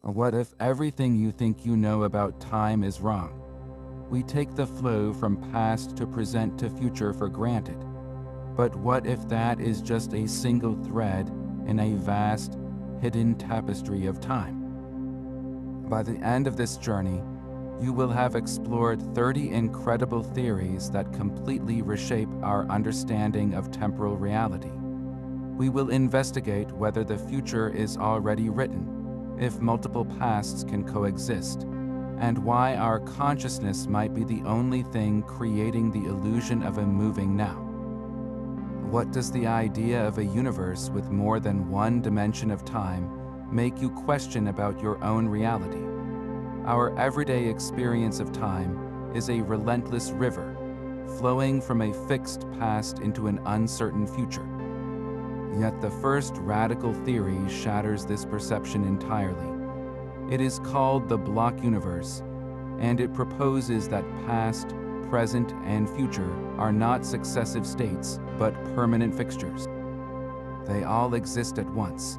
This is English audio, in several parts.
What if everything you think you know about time is wrong? We take the flow from past to present to future for granted. But what if that is just a single thread in a vast, hidden tapestry of time? By the end of this journey, you will have explored 30 incredible theories that completely reshape our understanding of temporal reality. We will investigate whether the future is already written, if multiple pasts can coexist, and why our consciousness might be the only thing creating the illusion of a moving now. What does the idea of a universe with more than one dimension of time make you question about your own reality? Our everyday experience of time is a relentless river, flowing from a fixed past into an uncertain future. Yet the first radical theory shatters this perception entirely. It is called the block universe, and it proposes that past, present, and future are not successive states, but permanent fixtures. They all exist at once,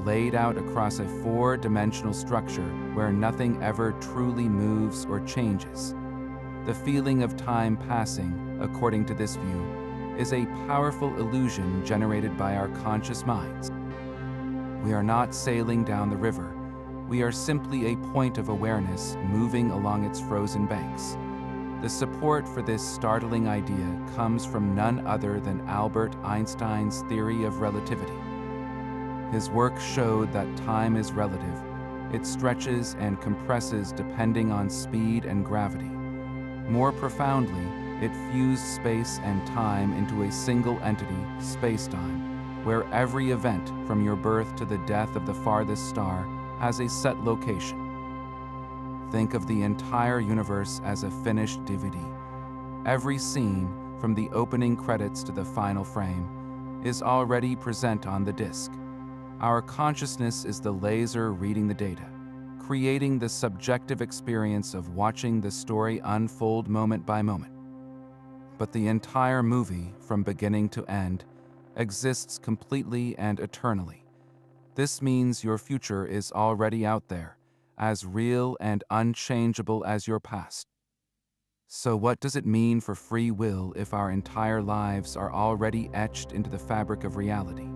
laid out across a four-dimensional structure where nothing ever truly moves or changes. The feeling of time passing, according to this view, is a powerful illusion generated by our conscious minds. We are not sailing down the river. We are simply a point of awareness moving along its frozen banks. The support for this startling idea comes from none other than Albert Einstein's theory of relativity. His work showed that time is relative. It stretches and compresses depending on speed and gravity. More profoundly, it fused space and time into a single entity, spacetime, where every event, from your birth to the death of the farthest star, has a set location. Think of the entire universe as a finished DVD. Every scene, from the opening credits to the final frame, is already present on the disc. Our consciousness is the laser reading the data, creating the subjective experience of watching the story unfold moment by moment. But the entire movie, from beginning to end, exists completely and eternally. This means your future is already out there, as real and unchangeable as your past. So what does it mean for free will if our entire lives are already etched into the fabric of reality?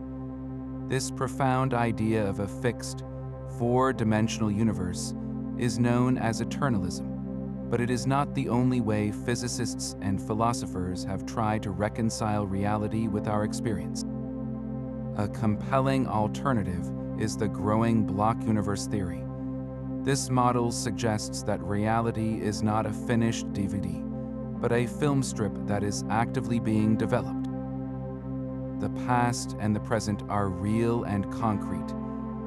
This profound idea of a fixed, four-dimensional universe is known as Eternalism, but it is not the only way physicists and philosophers have tried to reconcile reality with our experience. A compelling alternative is the growing block universe theory. This model suggests that reality is not a finished DVD, but a film strip that is actively being developed. The past and the present are real and concrete,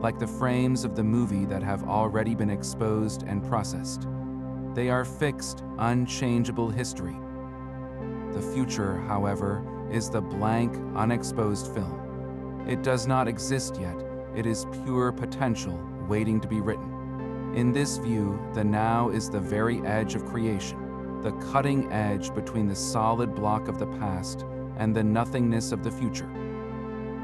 like the frames of the movie that have already been exposed and processed. They are fixed, unchangeable history. The future, however, is the blank, unexposed film. It does not exist yet. It is pure potential, waiting to be written. In this view, the now is the very edge of creation, the cutting edge between the solid block of the past and the nothingness of the future.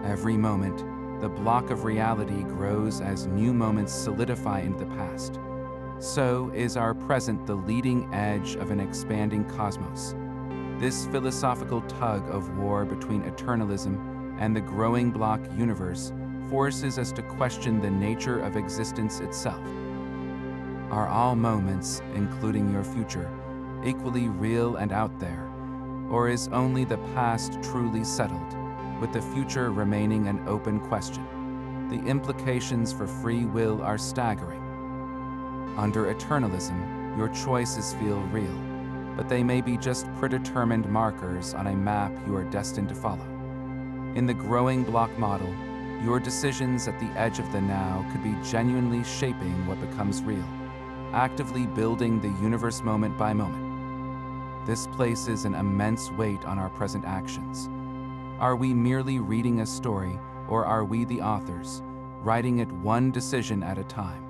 Every moment, the block of reality grows as new moments solidify into the past. So is our present the leading edge of an expanding cosmos. This philosophical tug of war between eternalism and the growing block universe forces us to question the nature of existence itself. Are all moments, including your future, equally real and out there? Or is only the past truly settled, with the future remaining an open question? The implications for free will are staggering. Under eternalism, your choices feel real, but they may be just predetermined markers on a map you are destined to follow. In the growing block model, your decisions at the edge of the now could be genuinely shaping what becomes real, actively building the universe moment by moment. This places an immense weight on our present actions. Are we merely reading a story, or are we the authors, writing it one decision at a time?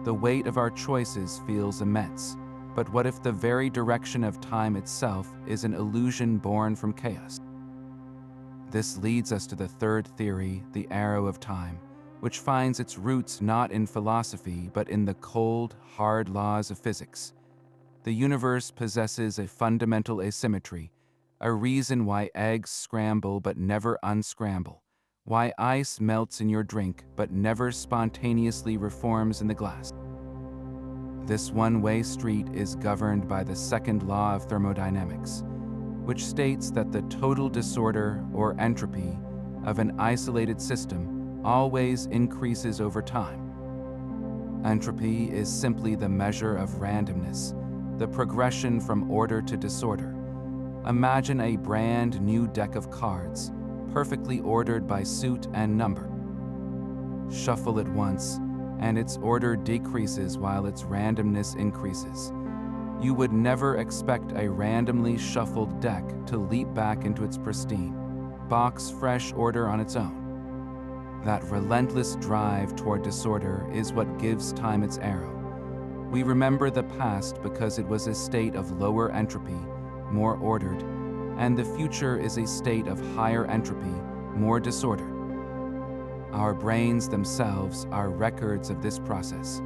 The weight of our choices feels immense, but what if the very direction of time itself is an illusion born from chaos? This leads us to the third theory, the arrow of time, which finds its roots not in philosophy but in the cold, hard laws of physics. The universe possesses a fundamental asymmetry, a reason why eggs scramble but never unscramble, why ice melts in your drink but never spontaneously reforms in the glass. This one-way street is governed by the second law of thermodynamics, which states that the total disorder or entropy of an isolated system always increases over time. Entropy is simply the measure of randomness, the progression from order to disorder. Imagine a brand new deck of cards, perfectly ordered by suit and number. Shuffle it once, and its order decreases while its randomness increases. You would never expect a randomly shuffled deck to leap back into its pristine, box fresh order on its own. That relentless drive toward disorder is what gives time its arrow. We remember the past because it was a state of lower entropy, more ordered, and the future is a state of higher entropy, more disordered. Our brains themselves are records of this process,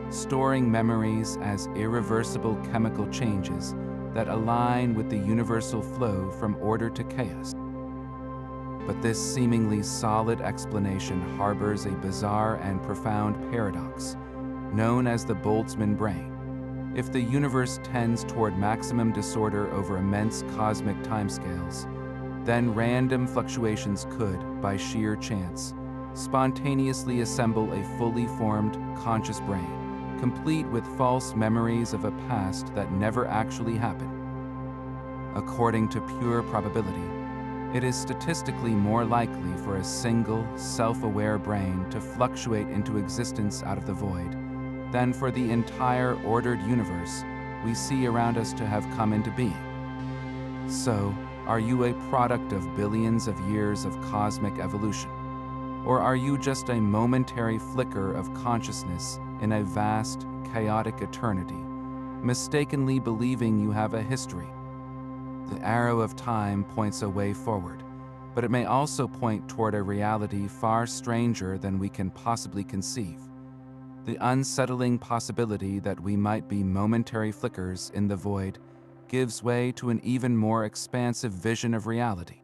storing memories as irreversible chemical changes that align with the universal flow from order to chaos. But this seemingly solid explanation harbors a bizarre and profound paradox, known as the Boltzmann brain. If the universe tends toward maximum disorder over immense cosmic timescales, then random fluctuations could, by sheer chance, spontaneously assemble a fully formed, conscious brain, complete with false memories of a past that never actually happened. According to pure probability, it is statistically more likely for a single, self-aware brain to fluctuate into existence out of the void than for the entire ordered universe we see around us to have come into being. So, are you a product of billions of years of cosmic evolution? Or are you just a momentary flicker of consciousness in a vast, chaotic eternity, mistakenly believing you have a history? The arrow of time points a way forward, but it may also point toward a reality far stranger than we can possibly conceive. The unsettling possibility that we might be momentary flickers in the void gives way to an even more expansive vision of reality.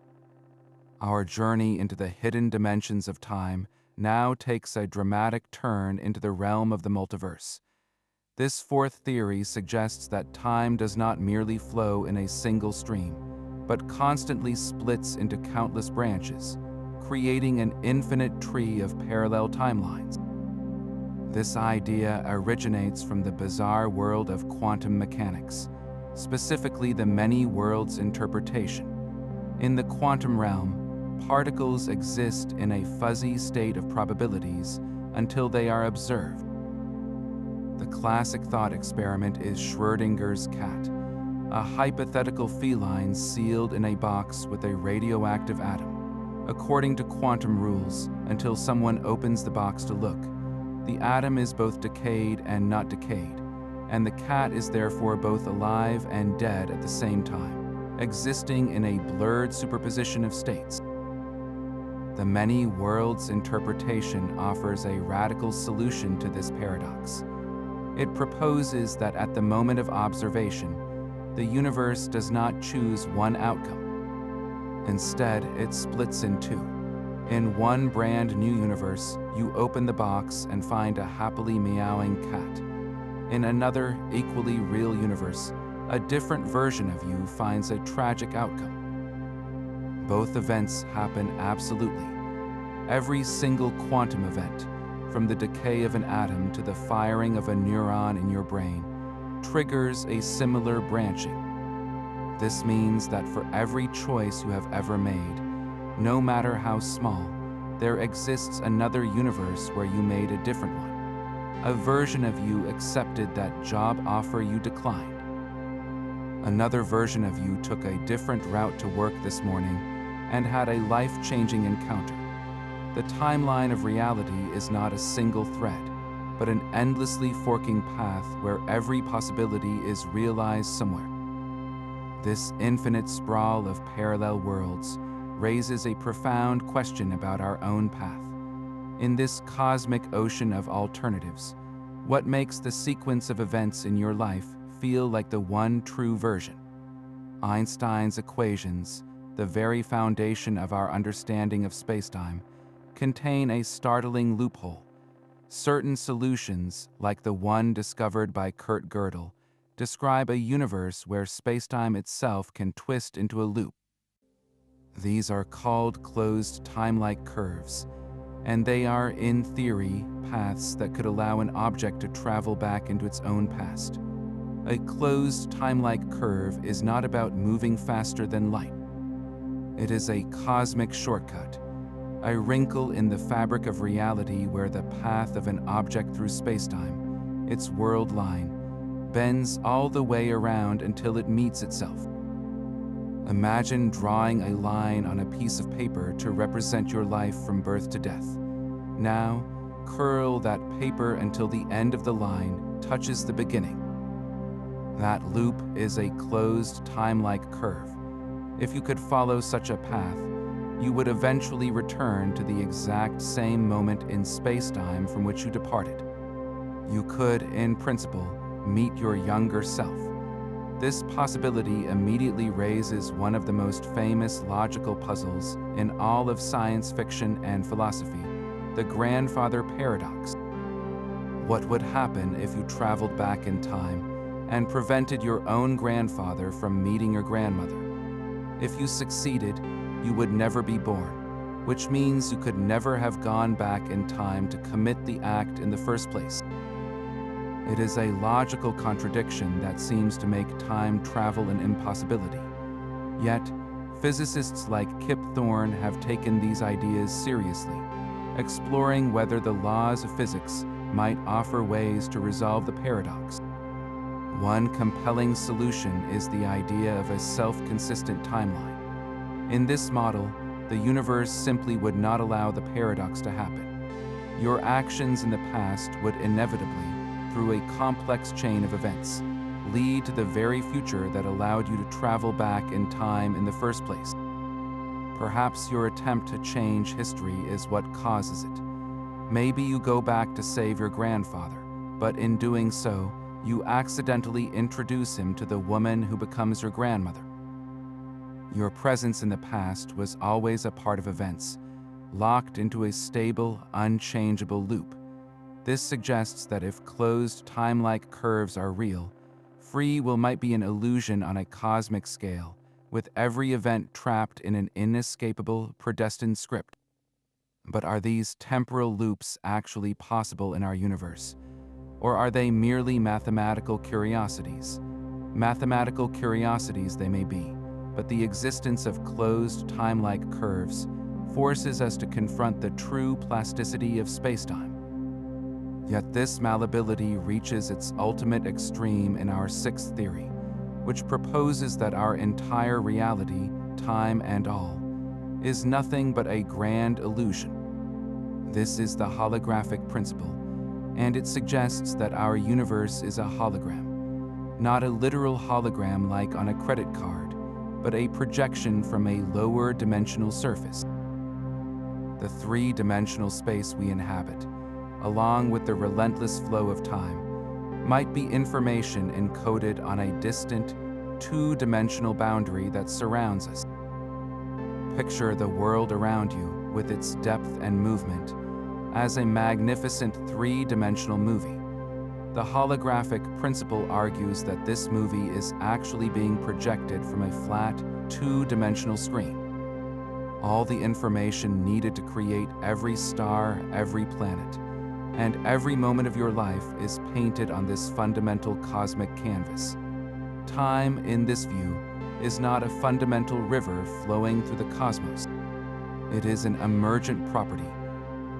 Our journey into the hidden dimensions of time now takes a dramatic turn into the realm of the multiverse. This fourth theory suggests that time does not merely flow in a single stream, but constantly splits into countless branches, creating an infinite tree of parallel timelines. This idea originates from the bizarre world of quantum mechanics, specifically the many worlds interpretation. In the quantum realm, particles exist in a fuzzy state of probabilities until they are observed. The classic thought experiment is Schrödinger's cat, a hypothetical feline sealed in a box with a radioactive atom. According to quantum rules, until someone opens the box to look, the atom is both decayed and not decayed, and the cat is therefore both alive and dead at the same time, existing in a blurred superposition of states. The many worlds interpretation offers a radical solution to this paradox. It proposes that at the moment of observation, the universe does not choose one outcome. Instead, it splits in two. In one brand new universe, you open the box and find a happily meowing cat. In another, equally real universe, a different version of you finds a tragic outcome. Both events happen absolutely. Every single quantum event, from the decay of an atom to the firing of a neuron in your brain, triggers a similar branching. This means that for every choice you have ever made, no matter how small, there exists another universe where you made a different one. A version of you accepted that job offer you declined. Another version of you took a different route to work this morning and had a life-changing encounter. The timeline of reality is not a single thread, but an endlessly forking path where every possibility is realized somewhere. This infinite sprawl of parallel worlds raises a profound question about our own path. In this cosmic ocean of alternatives, what makes the sequence of events in your life feel like the one true version? Einstein's equations, the very foundation of our understanding of spacetime, contain a startling loophole. Certain solutions, like the one discovered by Kurt Gödel, describe a universe where spacetime itself can twist into a loop. These are called closed time-like curves, and they are, in theory, paths that could allow an object to travel back into its own past. A closed time-like curve is not about moving faster than light. It is a cosmic shortcut, a wrinkle in the fabric of reality where the path of an object through spacetime, its world line, bends all the way around until it meets itself. Imagine drawing a line on a piece of paper to represent your life from birth to death. Now, curl that paper until the end of the line touches the beginning. That loop is a closed time-like curve. If you could follow such a path, you would eventually return to the exact same moment in spacetime from which you departed. You could, in principle, meet your younger self. This possibility immediately raises one of the most famous logical puzzles in all of science fiction and philosophy, the grandfather paradox. What would happen if you traveled back in time and prevented your own grandfather from meeting your grandmother? If you succeeded, you would never be born, which means you could never have gone back in time to commit the act in the first place. It is a logical contradiction that seems to make time travel an impossibility. Yet, physicists like Kip Thorne have taken these ideas seriously, exploring whether the laws of physics might offer ways to resolve the paradox. One compelling solution is the idea of a self-consistent timeline. In this model, the universe simply would not allow the paradox to happen. Your actions in the past would inevitably, through a complex chain of events, lead to the very future that allowed you to travel back in time in the first place. Perhaps your attempt to change history is what causes it. Maybe you go back to save your grandfather, but in doing so, you accidentally introduce him to the woman who becomes your grandmother. Your presence in the past was always a part of events, locked into a stable, unchangeable loop. This suggests that if closed time-like curves are real, free will might be an illusion on a cosmic scale, with every event trapped in an inescapable, predestined script. But are these temporal loops actually possible in our universe? Or are they merely mathematical curiosities? Mathematical curiosities they may be, but the existence of closed time-like curves forces us to confront the true plasticity of spacetime. Yet this malleability reaches its ultimate extreme in our sixth theory, which proposes that our entire reality, time and all, is nothing but a grand illusion. This is the holographic principle, and it suggests that our universe is a hologram, not a literal hologram like on a credit card, but a projection from a lower dimensional surface. The three-dimensional space we inhabit, along with the relentless flow of time, might be information encoded on a distant, two-dimensional boundary that surrounds us. Picture the world around you, with its depth and movement, as a magnificent three-dimensional movie. The holographic principle argues that this movie is actually being projected from a flat, two-dimensional screen. All the information needed to create every star, every planet, and every moment of your life is painted on this fundamental cosmic canvas. Time, in this view, is not a fundamental river flowing through the cosmos. It is an emergent property,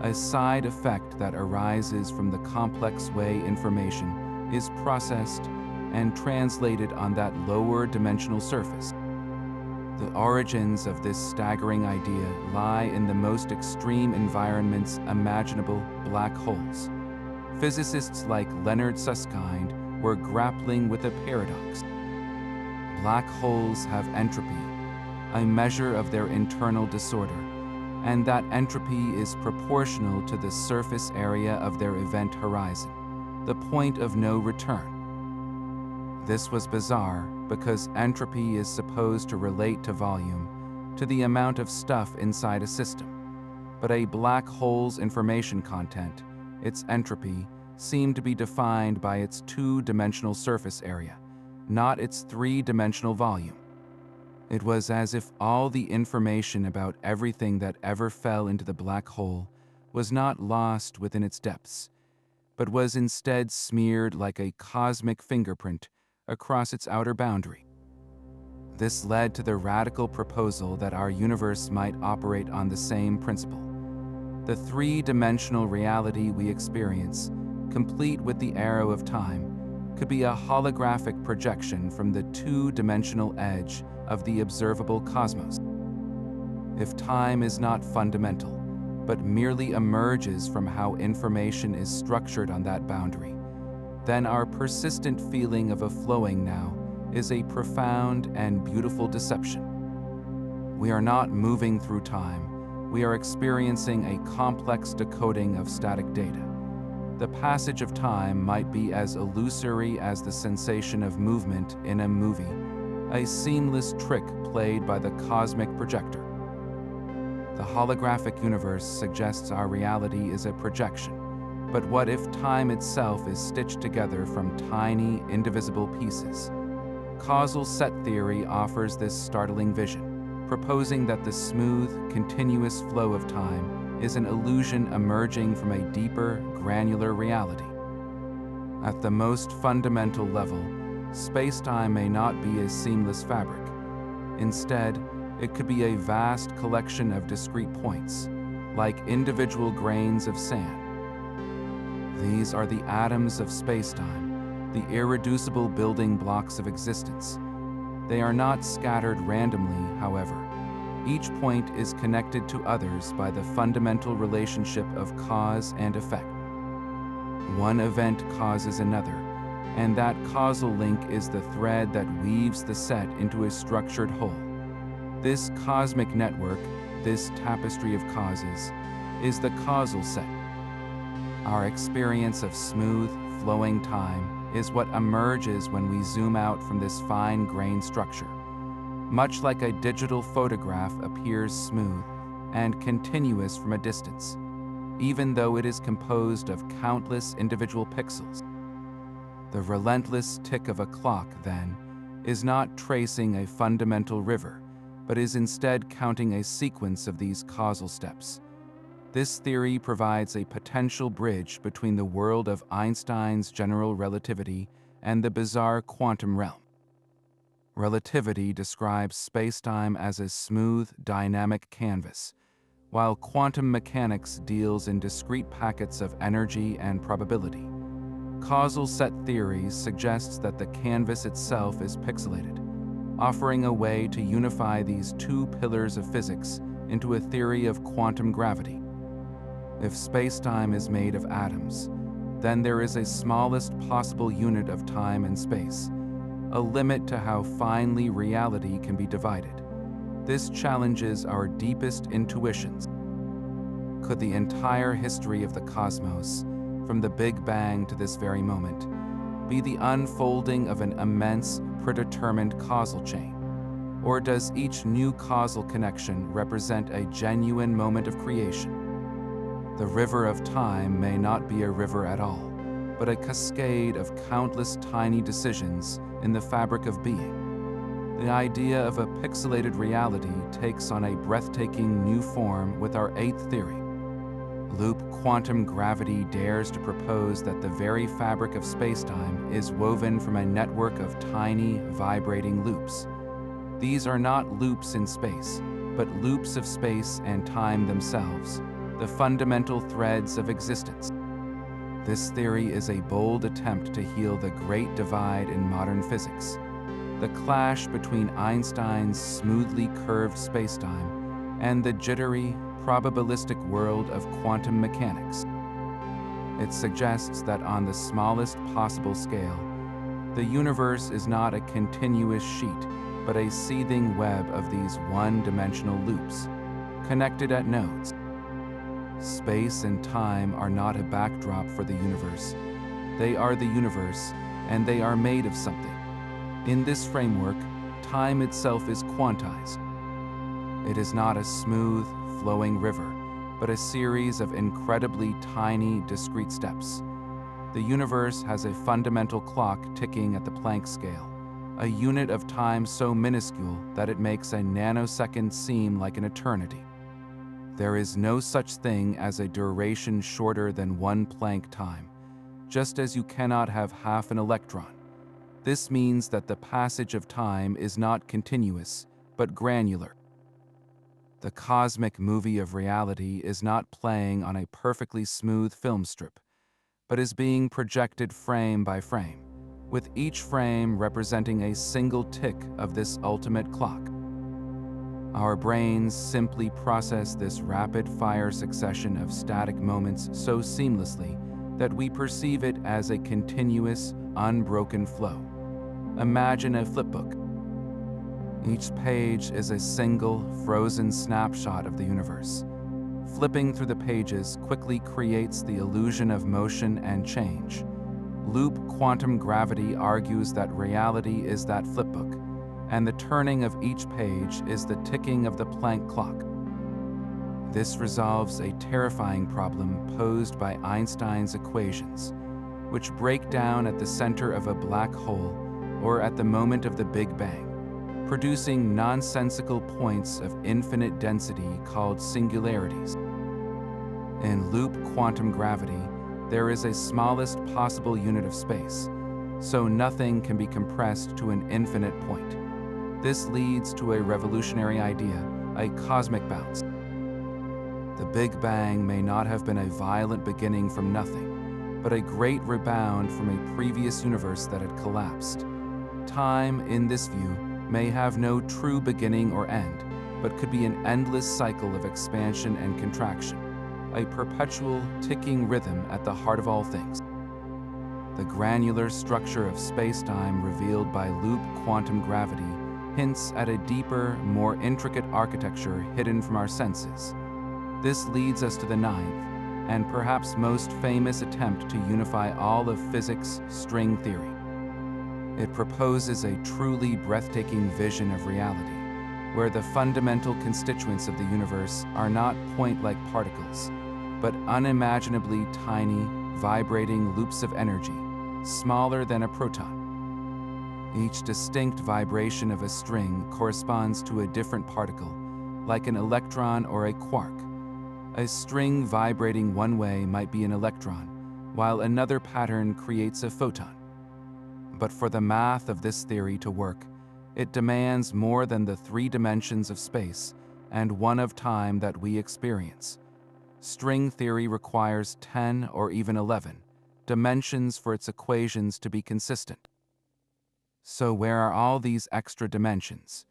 a side effect that arises from the complex way information is processed and translated on that lower dimensional surface. The origins of this staggering idea lie in the most extreme environments imaginable, black holes. Physicists like Leonard Susskind were grappling with a paradox. Black holes have entropy, a measure of their internal disorder, and that entropy is proportional to the surface area of their event horizon, the point of no return. This was bizarre because entropy is supposed to relate to volume, to the amount of stuff inside a system. But a black hole's information content, its entropy, seemed to be defined by its two-dimensional surface area, not its three-dimensional volume. It was as if all the information about everything that ever fell into the black hole was not lost within its depths, but was instead smeared like a cosmic fingerprint across its outer boundary. This led to the radical proposal that our universe might operate on the same principle. The three-dimensional reality we experience, complete with the arrow of time, could be a holographic projection from the two-dimensional edge of the observable cosmos. If time is not fundamental, but merely emerges from how information is structured on that boundary, then our persistent feeling of a flowing now is a profound and beautiful deception. We are not moving through time. We are experiencing a complex decoding of static data. The passage of time might be as illusory as the sensation of movement in a movie, a seamless trick played by the cosmic projector. The holographic universe suggests our reality is a projection, but what if time itself is stitched together from tiny, indivisible pieces? Causal set theory offers this startling vision, proposing that the smooth, continuous flow of time is an illusion emerging from a deeper, granular reality. At the most fundamental level, space-time may not be a seamless fabric. Instead, it could be a vast collection of discrete points, like individual grains of sand. These are the atoms of space-time, the irreducible building blocks of existence. They are not scattered randomly, however. Each point is connected to others by the fundamental relationship of cause and effect. One event causes another, and that causal link is the thread that weaves the set into a structured whole. This cosmic network, this tapestry of causes, is the causal set. Our experience of smooth, flowing time is what emerges when we zoom out from this fine-grained structure. Much like a digital photograph appears smooth and continuous from a distance, even though it is composed of countless individual pixels. The relentless tick of a clock, then, is not tracing a fundamental river, but is instead counting a sequence of these causal steps. This theory provides a potential bridge between the world of Einstein's general relativity and the bizarre quantum realm. Relativity describes spacetime as a smooth, dynamic canvas, while quantum mechanics deals in discrete packets of energy and probability. Causal set theory suggests that the canvas itself is pixelated, offering a way to unify these two pillars of physics into a theory of quantum gravity. If spacetime is made of atoms, then there is a smallest possible unit of time and space, a limit to how finely reality can be divided. This challenges our deepest intuitions. Could the entire history of the cosmos, from the Big Bang to this very moment, be the unfolding of an immense, predetermined causal chain? Or does each new causal connection represent a genuine moment of creation? The river of time may not be a river at all, but a cascade of countless tiny decisions in the fabric of being. The idea of a pixelated reality takes on a breathtaking new form with our eighth theory. Loop quantum gravity dares to propose that the very fabric of spacetime is woven from a network of tiny, vibrating loops. These are not loops in space, but loops of space and time themselves, the fundamental threads of existence. This theory is a bold attempt to heal the great divide in modern physics, the clash between Einstein's smoothly curved spacetime and the jittery, probabilistic world of quantum mechanics. It suggests that on the smallest possible scale, the universe is not a continuous sheet, but a seething web of these one-dimensional loops. connected at nodes. Space and time are not a backdrop for the universe. They are the universe, and they are made of something. In this framework, time itself is quantized. It is not a smooth, flowing river, but a series of incredibly tiny, discrete steps. The universe has a fundamental clock ticking at the Planck scale, a unit of time so minuscule that it makes a nanosecond seem like an eternity. There is no such thing as a duration shorter than 1 Planck time, just as you cannot have half an electron. This means that the passage of time is not continuous, but granular. The cosmic movie of reality is not playing on a perfectly smooth film strip, but is being projected frame by frame, with each frame representing a single tick of this ultimate clock. Our brains simply process this rapid-fire succession of static moments so seamlessly that we perceive it as a continuous, unbroken flow. Imagine a flipbook. Each page is a single, frozen snapshot of the universe. Flipping through the pages quickly creates the illusion of motion and change. Loop quantum gravity argues that reality is that flipbook, and the turning of each page is the ticking of the Planck clock. This resolves a terrifying problem posed by Einstein's equations, which break down at the center of a black hole or at the moment of the Big Bang, producing nonsensical points of infinite density called singularities. In loop quantum gravity, there is a smallest possible unit of space, so nothing can be compressed to an infinite point. This leads to a revolutionary idea, a cosmic bounce. The Big Bang may not have been a violent beginning from nothing, but a great rebound from a previous universe that had collapsed. Time, in this view, may have no true beginning or end, but could be an endless cycle of expansion and contraction, a perpetual ticking rhythm at the heart of all things. The granular structure of space-time revealed by loop quantum gravity hints at a deeper, more intricate architecture hidden from our senses. This leads us to the ninth, and perhaps most famous attempt to unify all of physics, string theory. It proposes a truly breathtaking vision of reality, where the fundamental constituents of the universe are not point-like particles, but unimaginably tiny, vibrating loops of energy, smaller than a proton. Each distinct vibration of a string corresponds to a different particle, like an electron or a quark. A string vibrating one way might be an electron, while another pattern creates a photon. But for the math of this theory to work, it demands more than the 3 dimensions of space and 1 of time that we experience. String theory requires 10 or even 11 dimensions for its equations to be consistent. So where are all these extra dimensions?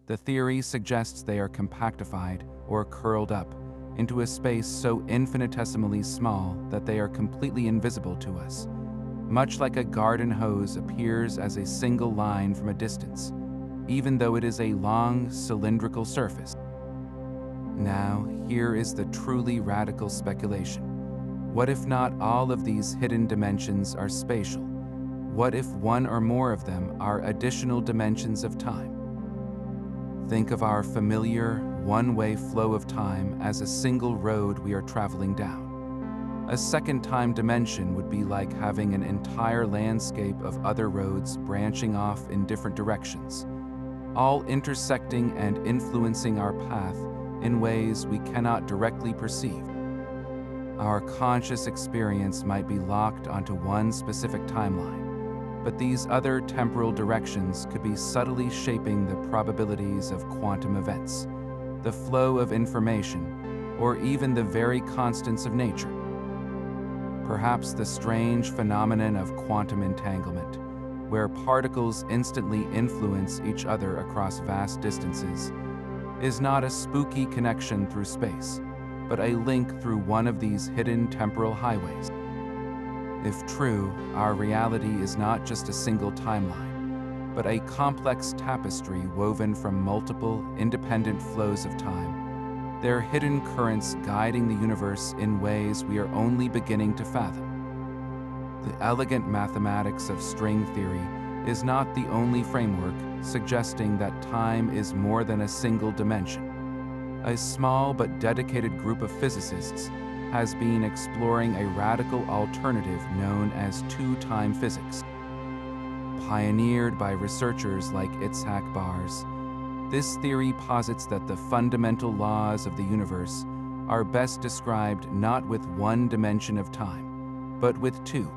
The theory suggests they are compactified or curled up into a space so infinitesimally small that they are completely invisible to us, much like a garden hose appears as a single line from a distance, even though it is a long, cylindrical surface. Now, here is the truly radical speculation. What if not all of these hidden dimensions are spatial? What if one or more of them are additional dimensions of time? Think of our familiar, one-way flow of time as a single road we are traveling down. A second time dimension would be like having an entire landscape of other roads branching off in different directions, all intersecting and influencing our path in ways we cannot directly perceive. Our conscious experience might be locked onto one specific timeline, but these other temporal directions could be subtly shaping the probabilities of quantum events, the flow of information, or even the very constants of nature. Perhaps the strange phenomenon of quantum entanglement, where particles instantly influence each other across vast distances, is not a spooky connection through space, but a link through one of these hidden temporal highways. If true, our reality is not just a single timeline, but a complex tapestry woven from multiple, independent flows of time. They're hidden currents guiding the universe in ways we are only beginning to fathom. The elegant mathematics of string theory is not the only framework suggesting that time is more than a single dimension. A small but dedicated group of physicists has been exploring a radical alternative known as two-time physics. Pioneered by researchers like Itzhak Bars, this theory posits that the fundamental laws of the universe are best described not with one dimension of time, but with two.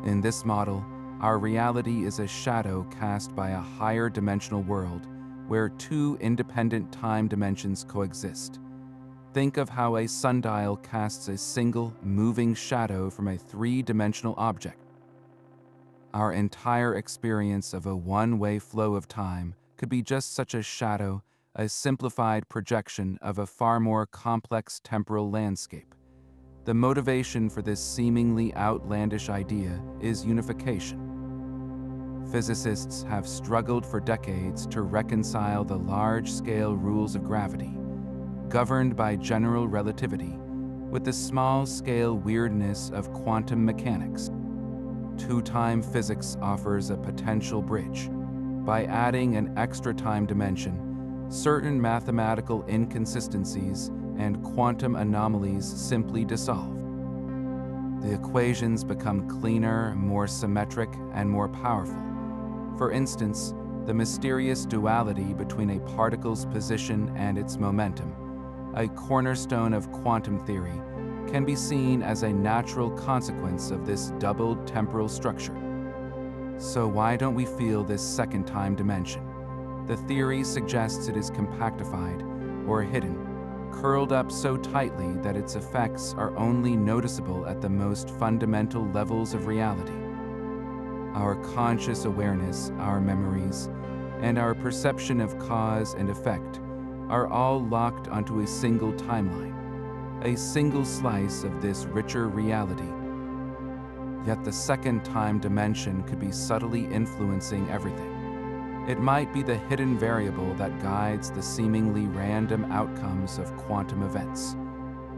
In this model, our reality is a shadow cast by a higher dimensional world where two independent time dimensions coexist. Think of how a sundial casts a single, moving shadow from a three-dimensional object. Our entire experience of a one-way flow of time could be just such a shadow, a simplified projection of a far more complex temporal landscape. The motivation for this seemingly outlandish idea is unification. Physicists have struggled for decades to reconcile the large-scale rules of gravity, governed by general relativity, with the small-scale weirdness of quantum mechanics. Two-time physics offers a potential bridge. By adding an extra time dimension, certain mathematical inconsistencies and quantum anomalies simply dissolve. The equations become cleaner, more symmetric, and more powerful. For instance, the mysterious duality between a particle's position and its momentum, a cornerstone of quantum theory, can be seen as a natural consequence of this doubled temporal structure. So why don't we feel this second time dimension? The theory suggests it is compactified or hidden, curled up so tightly that its effects are only noticeable at the most fundamental levels of reality. Our conscious awareness, our memories, and our perception of cause and effect are all locked onto a single timeline, a single slice of this richer reality. Yet the second time dimension could be subtly influencing everything. It might be the hidden variable that guides the seemingly random outcomes of quantum events,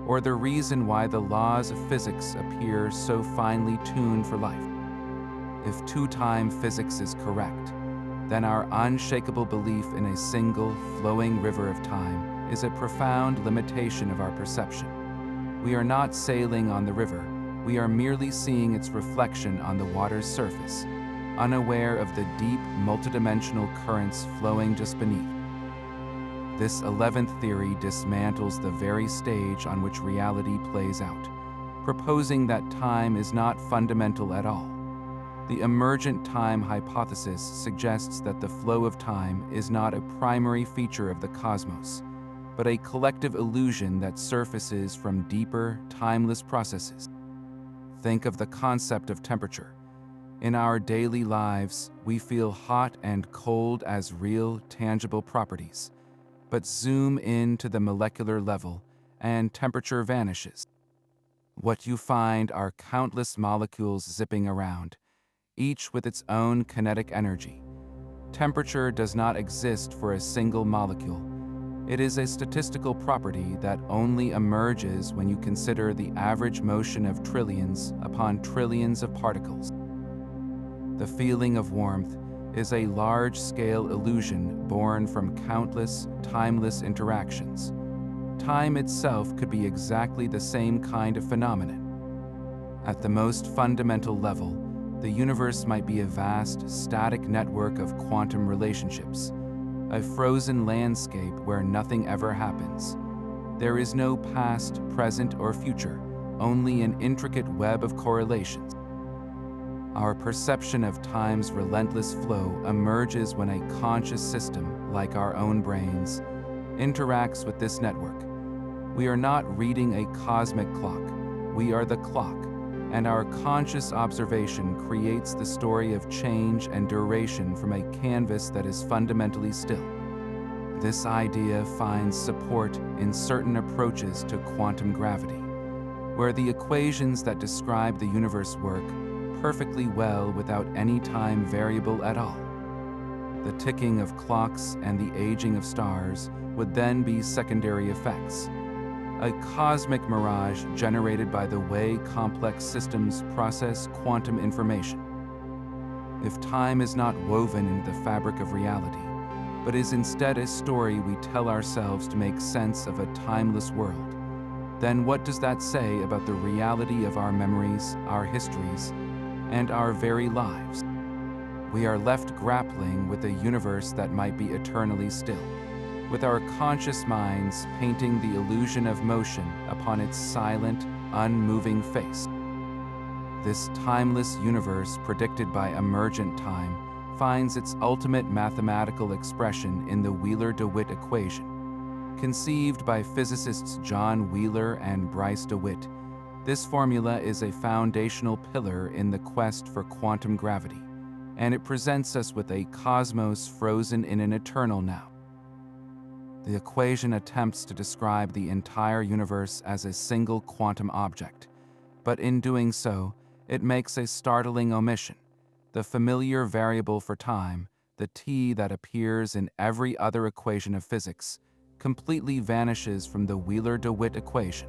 or the reason why the laws of physics appear so finely tuned for life. If two-time physics is correct, then our unshakable belief in a single, flowing river of time is a profound limitation of our perception. We are not sailing on the river, we are merely seeing its reflection on the water's surface, unaware of the deep, multidimensional currents flowing just beneath. This 11th theory dismantles the very stage on which reality plays out, proposing that time is not fundamental at all. The emergent time hypothesis suggests that the flow of time is not a primary feature of the cosmos, but a collective illusion that surfaces from deeper, timeless processes. Think of the concept of temperature. In our daily lives, we feel hot and cold as real, tangible properties. But zoom in to the molecular level, and temperature vanishes. What you find are countless molecules zipping around, each with its own kinetic energy. Temperature does not exist for a single molecule. It is a statistical property that only emerges when you consider the average motion of trillions upon trillions of particles. The feeling of warmth is a large-scale illusion born from countless, timeless interactions. Time itself could be exactly the same kind of phenomenon. At the most fundamental level, the universe might be a vast, static network of quantum relationships, a frozen landscape where nothing ever happens. There is no past, present, or future, only an intricate web of correlations. Our perception of time's relentless flow emerges when a conscious system, like our own brains, interacts with this network. We are not reading a cosmic clock, we are the clock, and our conscious observation creates the story of change and duration from a canvas that is fundamentally still. This idea finds support in certain approaches to quantum gravity, where the equations that describe the universe work perfectly well without any time variable at all. The ticking of clocks and the aging of stars would then be secondary effects, a cosmic mirage generated by the way complex systems process quantum information. If time is not woven into the fabric of reality, but is instead a story we tell ourselves to make sense of a timeless world, then what does that say about the reality of our memories, our histories, and our very lives? We are left grappling with a universe that might be eternally still, with our conscious minds painting the illusion of motion upon its silent, unmoving face. This timeless universe predicted by emergent time finds its ultimate mathematical expression in the Wheeler-DeWitt equation. Conceived by physicists John Wheeler and Bryce DeWitt, this formula is a foundational pillar in the quest for quantum gravity, and it presents us with a cosmos frozen in an eternal now. The equation attempts to describe the entire universe as a single quantum object, but in doing so, it makes a startling omission. The familiar variable for time, the t that appears in every other equation of physics, completely vanishes from the Wheeler-DeWitt equation.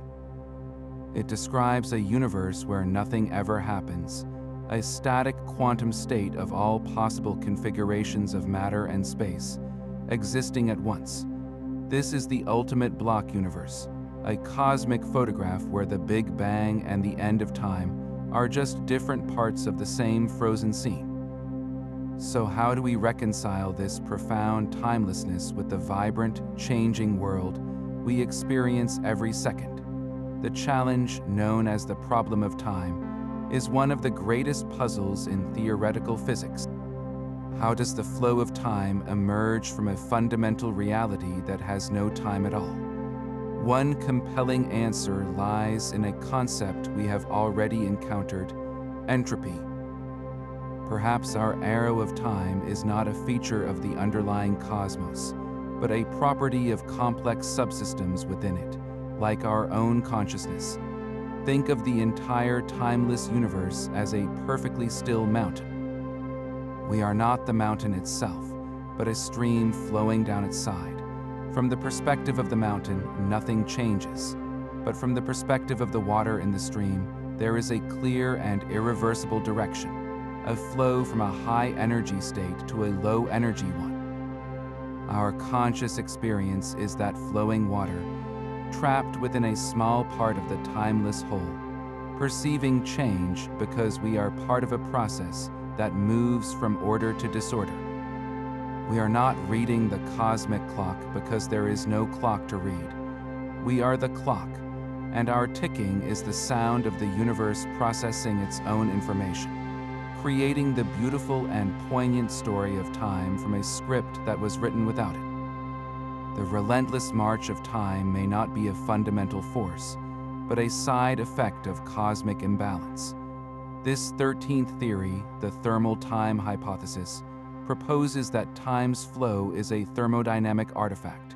It describes a universe where nothing ever happens, a static quantum state of all possible configurations of matter and space, existing at once. This is the ultimate block universe, a cosmic photograph where the Big Bang and the end of time are just different parts of the same frozen scene. So how do we reconcile this profound timelessness with the vibrant, changing world we experience every second? The challenge, known as the problem of time, is one of the greatest puzzles in theoretical physics. How does the flow of time emerge from a fundamental reality that has no time at all? One compelling answer lies in a concept we have already encountered: entropy. Perhaps our arrow of time is not a feature of the underlying cosmos, but a property of complex subsystems within it, like our own consciousness. Think of the entire timeless universe as a perfectly still mountain. We are not the mountain itself, but a stream flowing down its side. From the perspective of the mountain, nothing changes, but from the perspective of the water in the stream, there is a clear and irreversible direction, a flow from a high energy state to a low energy one. Our conscious experience is that flowing water, trapped within a small part of the timeless whole, perceiving change because we are part of a process that moves from order to disorder. We are not reading the cosmic clock because there is no clock to read. We are the clock, and our ticking is the sound of the universe processing its own information, creating the beautiful and poignant story of time from a script that was written without it. The relentless march of time may not be a fundamental force, but a side effect of cosmic imbalance. This 13th theory, the thermal time hypothesis, proposes that time's flow is a thermodynamic artifact,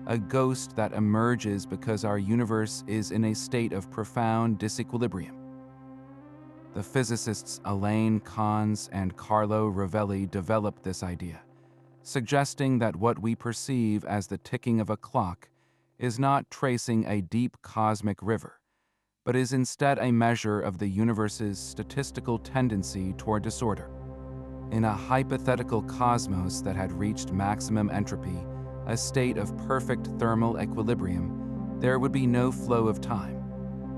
a ghost that emerges because our universe is in a state of profound disequilibrium. The physicists Alain Connes and Carlo Rovelli developed this idea, suggesting that what we perceive as the ticking of a clock is not tracing a deep cosmic river, but is instead a measure of the universe's statistical tendency toward disorder. In a hypothetical cosmos that had reached maximum entropy, a state of perfect thermal equilibrium, there would be no flow of time.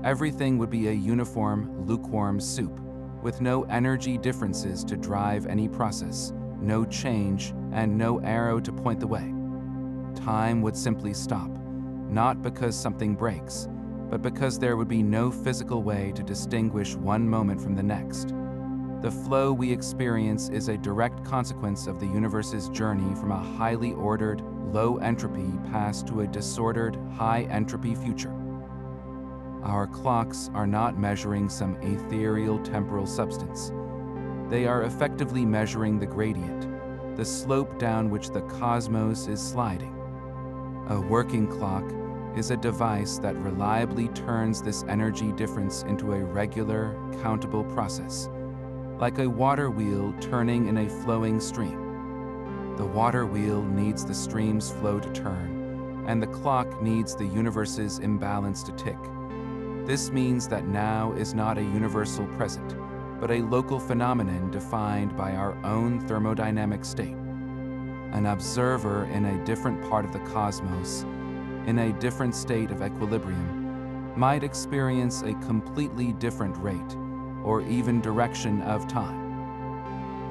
Everything would be a uniform, lukewarm soup, with no energy differences to drive any process, no change, and no arrow to point the way. Time would simply stop, not because something breaks, but because there would be no physical way to distinguish one moment from the next. The flow we experience is a direct consequence of the universe's journey from a highly ordered, low entropy past to a disordered, high entropy future. Our clocks are not measuring some ethereal temporal substance. They are effectively measuring the gradient, the slope down which the cosmos is sliding. A working clock is a device that reliably turns this energy difference into a regular, countable process, like a water wheel turning in a flowing stream. The water wheel needs the stream's flow to turn, and the clock needs the universe's imbalance to tick. This means that now is not a universal present, but a local phenomenon defined by our own thermodynamic state. An observer in a different part of the cosmos, in a different state of equilibrium, might experience a completely different rate or even direction of time.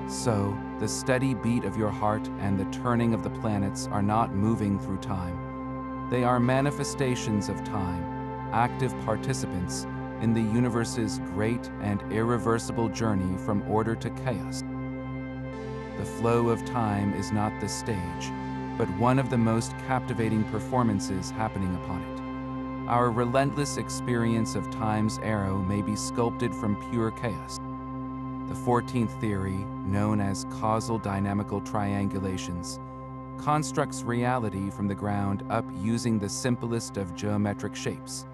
So, the steady beat of your heart and the turning of the planets are not moving through time. They are manifestations of time, active participants in the universe's great and irreversible journey from order to chaos. The flow of time is not the stage, but one of the most captivating performances happening upon it. Our relentless experience of time's arrow may be sculpted from pure chaos. The 14th theory, known as causal dynamical triangulations, constructs reality from the ground up using the simplest of geometric shapes.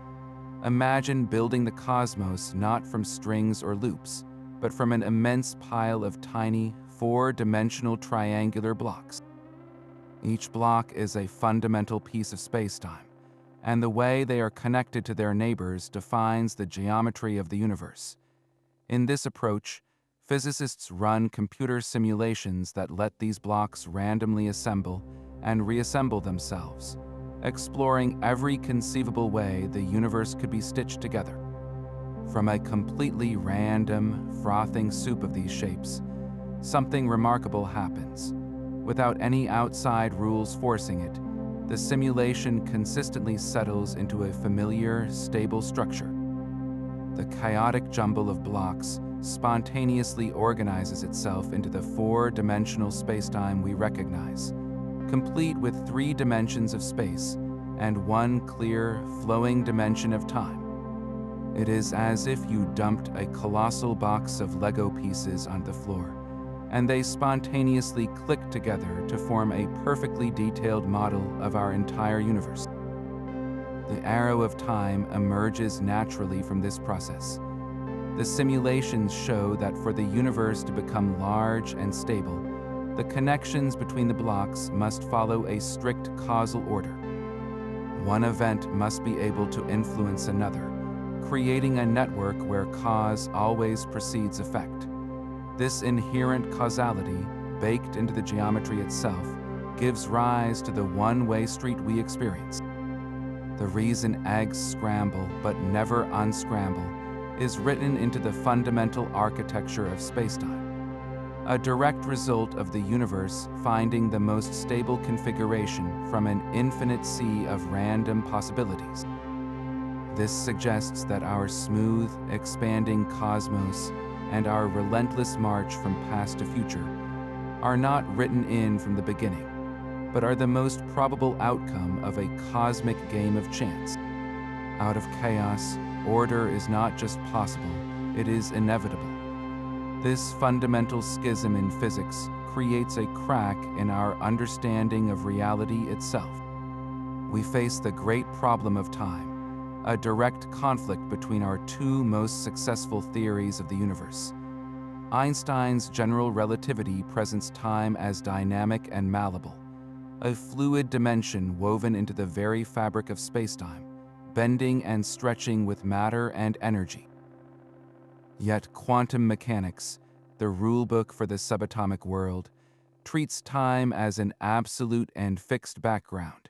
Imagine building the cosmos not from strings or loops, but from an immense pile of tiny, four-dimensional triangular blocks. Each block is a fundamental piece of spacetime, and the way they are connected to their neighbors defines the geometry of the universe. In this approach, physicists run computer simulations that let these blocks randomly assemble and reassemble themselves, exploring every conceivable way the universe could be stitched together. From a completely random, frothing soup of these shapes, something remarkable happens. Without any outside rules forcing it, the simulation consistently settles into a familiar, stable structure. The chaotic jumble of blocks spontaneously organizes itself into the four-dimensional spacetime we recognize, complete with 3 dimensions of space and one clear, flowing dimension of time. It is as if you dumped a colossal box of Lego pieces on the floor, and they spontaneously click together to form a perfectly detailed model of our entire universe. The arrow of time emerges naturally from this process. The simulations show that for the universe to become large and stable, the connections between the blocks must follow a strict causal order. One event must be able to influence another, creating a network where cause always precedes effect. This inherent causality, baked into the geometry itself, gives rise to the one-way street we experience. The reason eggs scramble but never unscramble is written into the fundamental architecture of spacetime, a direct result of the universe finding the most stable configuration from an infinite sea of random possibilities. This suggests that our smooth, expanding cosmos and our relentless march from past to future are not written in from the beginning, but are the most probable outcome of a cosmic game of chance. Out of chaos, order is not just possible, it is inevitable. This fundamental schism in physics creates a crack in our understanding of reality itself. We face the great problem of time, a direct conflict between our 2 most successful theories of the universe. Einstein's general relativity presents time as dynamic and malleable, a fluid dimension woven into the very fabric of spacetime, bending and stretching with matter and energy. Yet quantum mechanics, the rulebook for the subatomic world, treats time as an absolute and fixed background,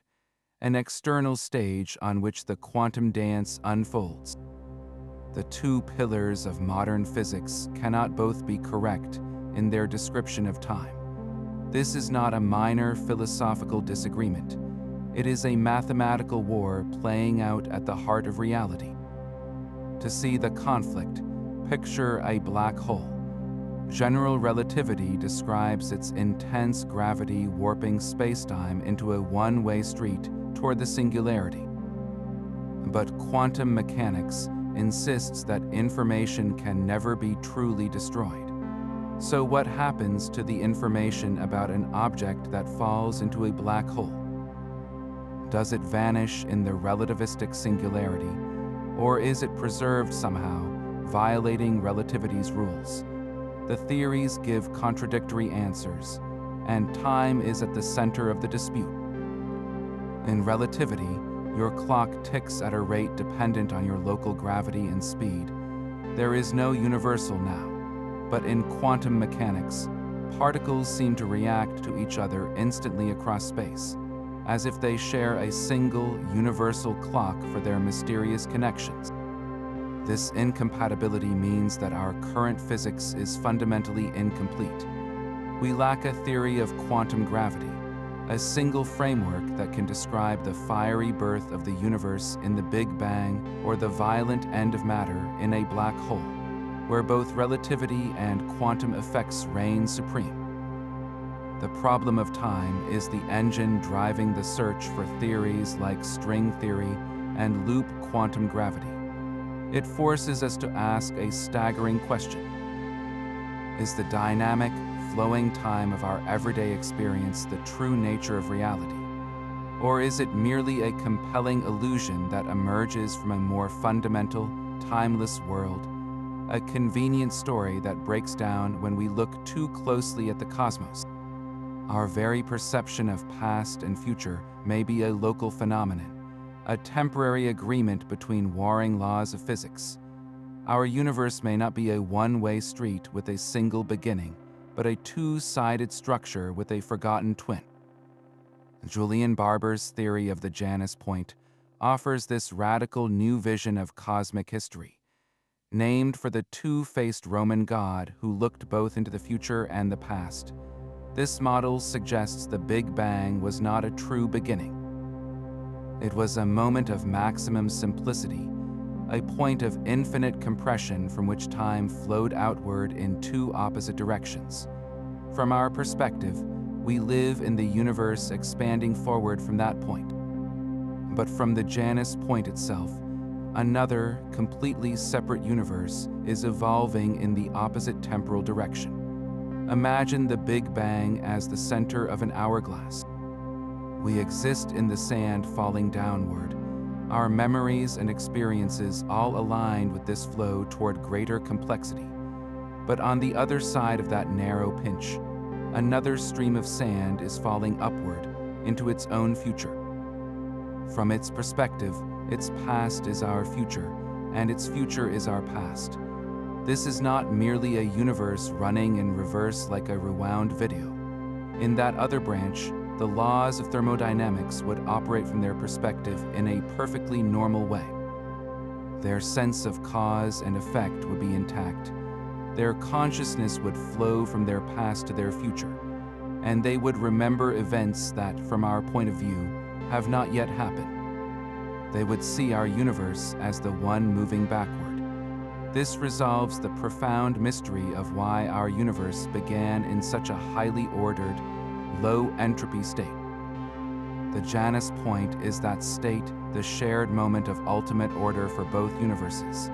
an external stage on which the quantum dance unfolds. The 2 pillars of modern physics cannot both be correct in their description of time. This is not a minor philosophical disagreement. It is a mathematical war playing out at the heart of reality. To see the conflict, picture a black hole. General relativity describes its intense gravity warping spacetime into a one-way street toward the singularity. But quantum mechanics insists that information can never be truly destroyed. So what happens to the information about an object that falls into a black hole? Does it vanish in the relativistic singularity, or is it preserved somehow, violating relativity's rules? The theories give contradictory answers, and time is at the center of the dispute. In relativity, your clock ticks at a rate dependent on your local gravity and speed. There is no universal now, but in quantum mechanics, particles seem to react to each other instantly across space, as if they share a single, universal clock for their mysterious connections. This incompatibility means that our current physics is fundamentally incomplete. We lack a theory of quantum gravity, a single framework that can describe the fiery birth of the universe in the Big Bang or the violent end of matter in a black hole, where both relativity and quantum effects reign supreme. The problem of time is the engine driving the search for theories like string theory and loop quantum gravity. It forces us to ask a staggering question. Is the dynamic, flowing time of our everyday experience the true nature of reality? Or is it merely a compelling illusion that emerges from a more fundamental, timeless world, a convenient story that breaks down when we look too closely at the cosmos? Our very perception of past and future may be a local phenomenon, a temporary agreement between warring laws of physics. Our universe may not be a one-way street with a single beginning, but a two-sided structure with a forgotten twin. Julian Barber's theory of the Janus point offers this radical new vision of cosmic history. Named for the two-faced Roman god who looked both into the future and the past, this model suggests the Big Bang was not a true beginning. It was a moment of maximum simplicity, a point of infinite compression from which time flowed outward in two opposite directions. From our perspective, we live in the universe expanding forward from that point. But from the Janus point itself, another, completely separate universe is evolving in the opposite temporal direction. Imagine the Big Bang as the center of an hourglass. We exist in the sand falling downward, our memories and experiences all aligned with this flow toward greater complexity. But on the other side of that narrow pinch, another stream of sand is falling upward into its own future. From its perspective, its past is our future, and its future is our past. This is not merely a universe running in reverse like a rewound video. In that other branch, the laws of thermodynamics would operate from their perspective in a perfectly normal way. Their sense of cause and effect would be intact. Their consciousness would flow from their past to their future, and they would remember events that, from our point of view, have not yet happened. They would see our universe as the one moving backward. This resolves the profound mystery of why our universe began in such a highly ordered, low entropy state. The Janus point is that state, the shared moment of ultimate order for both universes.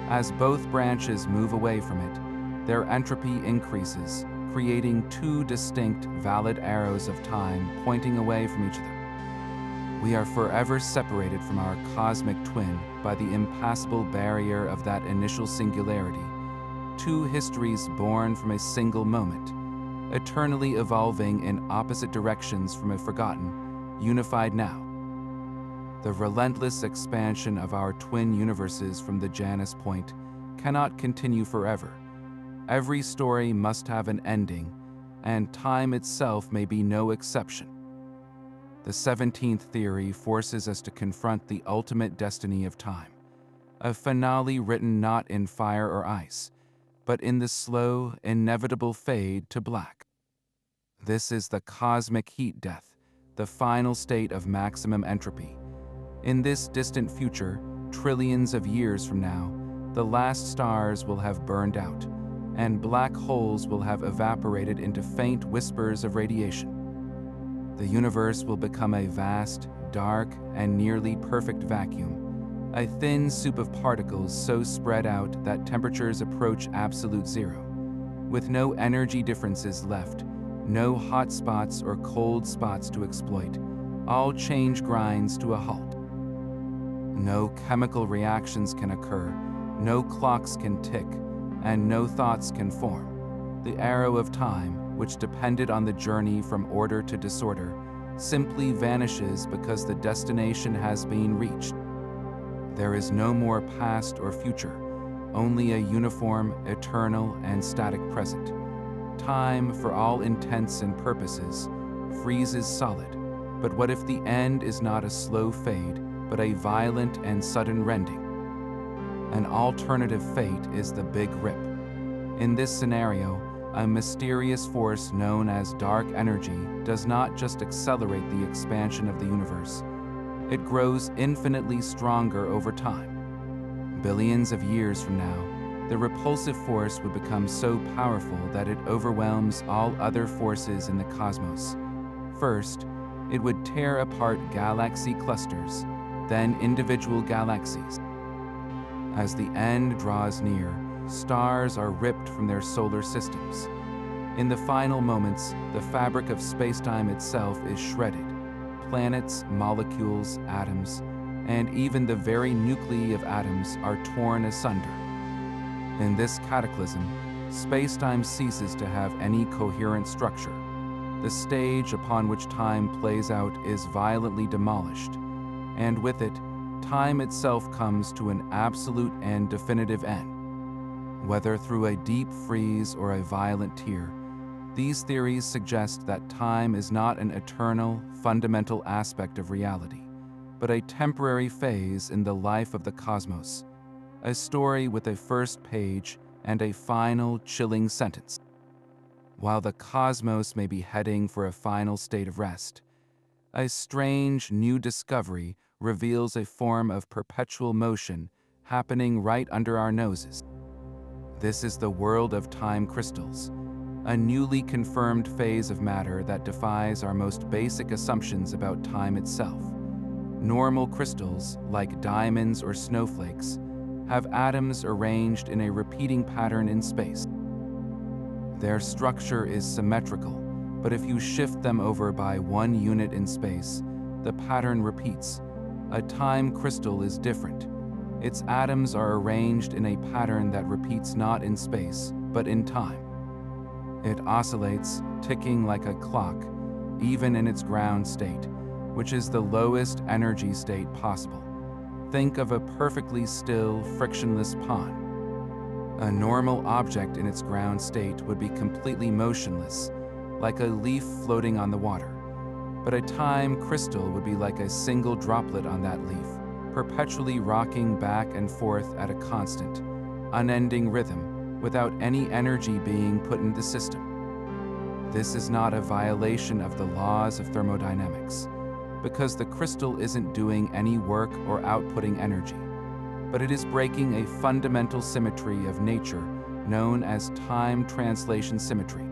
As both branches move away from it, their entropy increases, creating two distinct, valid arrows of time pointing away from each other. We are forever separated from our cosmic twin by the impassable barrier of that initial singularity, two histories born from a single moment, eternally evolving in opposite directions from a forgotten, unified now. The relentless expansion of our twin universes from the Janus point cannot continue forever. Every story must have an ending, and time itself may be no exception. The 17th theory forces us to confront the ultimate destiny of time, a finale written not in fire or ice, but in the slow, inevitable fade to black. This is the cosmic heat death, the final state of maximum entropy. In this distant future, trillions of years from now, the last stars will have burned out, and black holes will have evaporated into faint whispers of radiation. The universe will become a vast, dark, and nearly perfect vacuum, a thin soup of particles so spread out that temperatures approach absolute zero, with no energy differences left, no hot spots or cold spots to exploit. All change grinds to a halt. No chemical reactions can occur, no clocks can tick, and no thoughts can form. The arrow of time, which depended on the journey from order to disorder, simply vanishes because the destination has been reached. There is no more past or future, only a uniform, eternal, and static present. Time, for all intents and purposes, freezes solid. But what if the end is not a slow fade, but a violent and sudden rending? An alternative fate is the Big Rip. In this scenario, a mysterious force known as dark energy does not just accelerate the expansion of the universe, it grows infinitely stronger over time. Billions of years from now, the repulsive force would become so powerful that it overwhelms all other forces in the cosmos. First, it would tear apart galaxy clusters, then individual galaxies. As the end draws near, stars are ripped from their solar systems. In the final moments, the fabric of spacetime itself is shredded. Planets, molecules, atoms, and even the very nuclei of atoms are torn asunder. In this cataclysm, spacetime ceases to have any coherent structure. The stage upon which time plays out is violently demolished, and with it, time itself comes to an absolute and definitive end. Whether through a deep freeze or a violent tear, these theories suggest that time is not an eternal, fundamental aspect of reality, but a temporary phase in the life of the cosmos, a story with a first page and a final, chilling sentence. While the cosmos may be heading for a final state of rest, a strange new discovery reveals a form of perpetual motion happening right under our noses. This is the world of time crystals, a newly confirmed phase of matter that defies our most basic assumptions about time itself. Normal crystals, like diamonds or snowflakes, have atoms arranged in a repeating pattern in space. Their structure is symmetrical, but if you shift them over by 1 unit in space, the pattern repeats. A time crystal is different. Its atoms are arranged in a pattern that repeats not in space, but in time. It oscillates, ticking like a clock, even in its ground state, which is the lowest energy state possible. Think of a perfectly still, frictionless pond. A normal object in its ground state would be completely motionless, like a leaf floating on the water. But a time crystal would be like a single droplet on that leaf, perpetually rocking back and forth at a constant, unending rhythm, without any energy being put in the system. This is not a violation of the laws of thermodynamics, because the crystal isn't doing any work or outputting energy, but it is breaking a fundamental symmetry of nature known as time translation symmetry.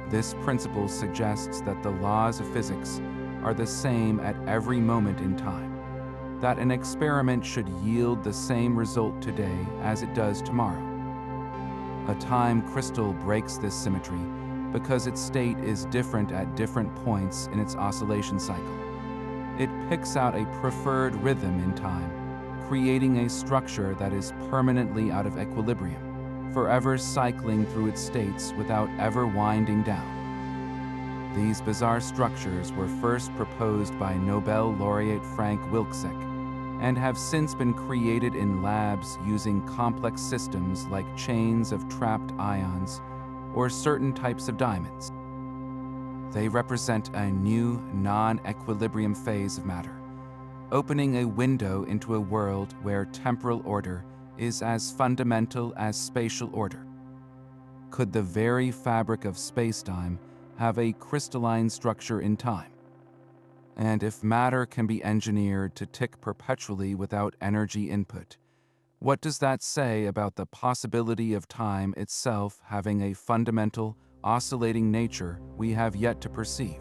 This principle suggests that the laws of physics are the same at every moment in time, that an experiment should yield the same result today as it does tomorrow. A time crystal breaks this symmetry because its state is different at different points in its oscillation cycle. It picks out a preferred rhythm in time, creating a structure that is permanently out of equilibrium, forever cycling through its states without ever winding down. These bizarre structures were first proposed by Nobel laureate Frank Wilczek and have since been created in labs using complex systems like chains of trapped ions or certain types of diamonds. They represent a new, non-equilibrium phase of matter, opening a window into a world where temporal order is as fundamental as spatial order. Could the very fabric of spacetime have a crystalline structure in time? And if matter can be engineered to tick perpetually without energy input, what does that say about the possibility of time itself having a fundamental, oscillating nature we have yet to perceive?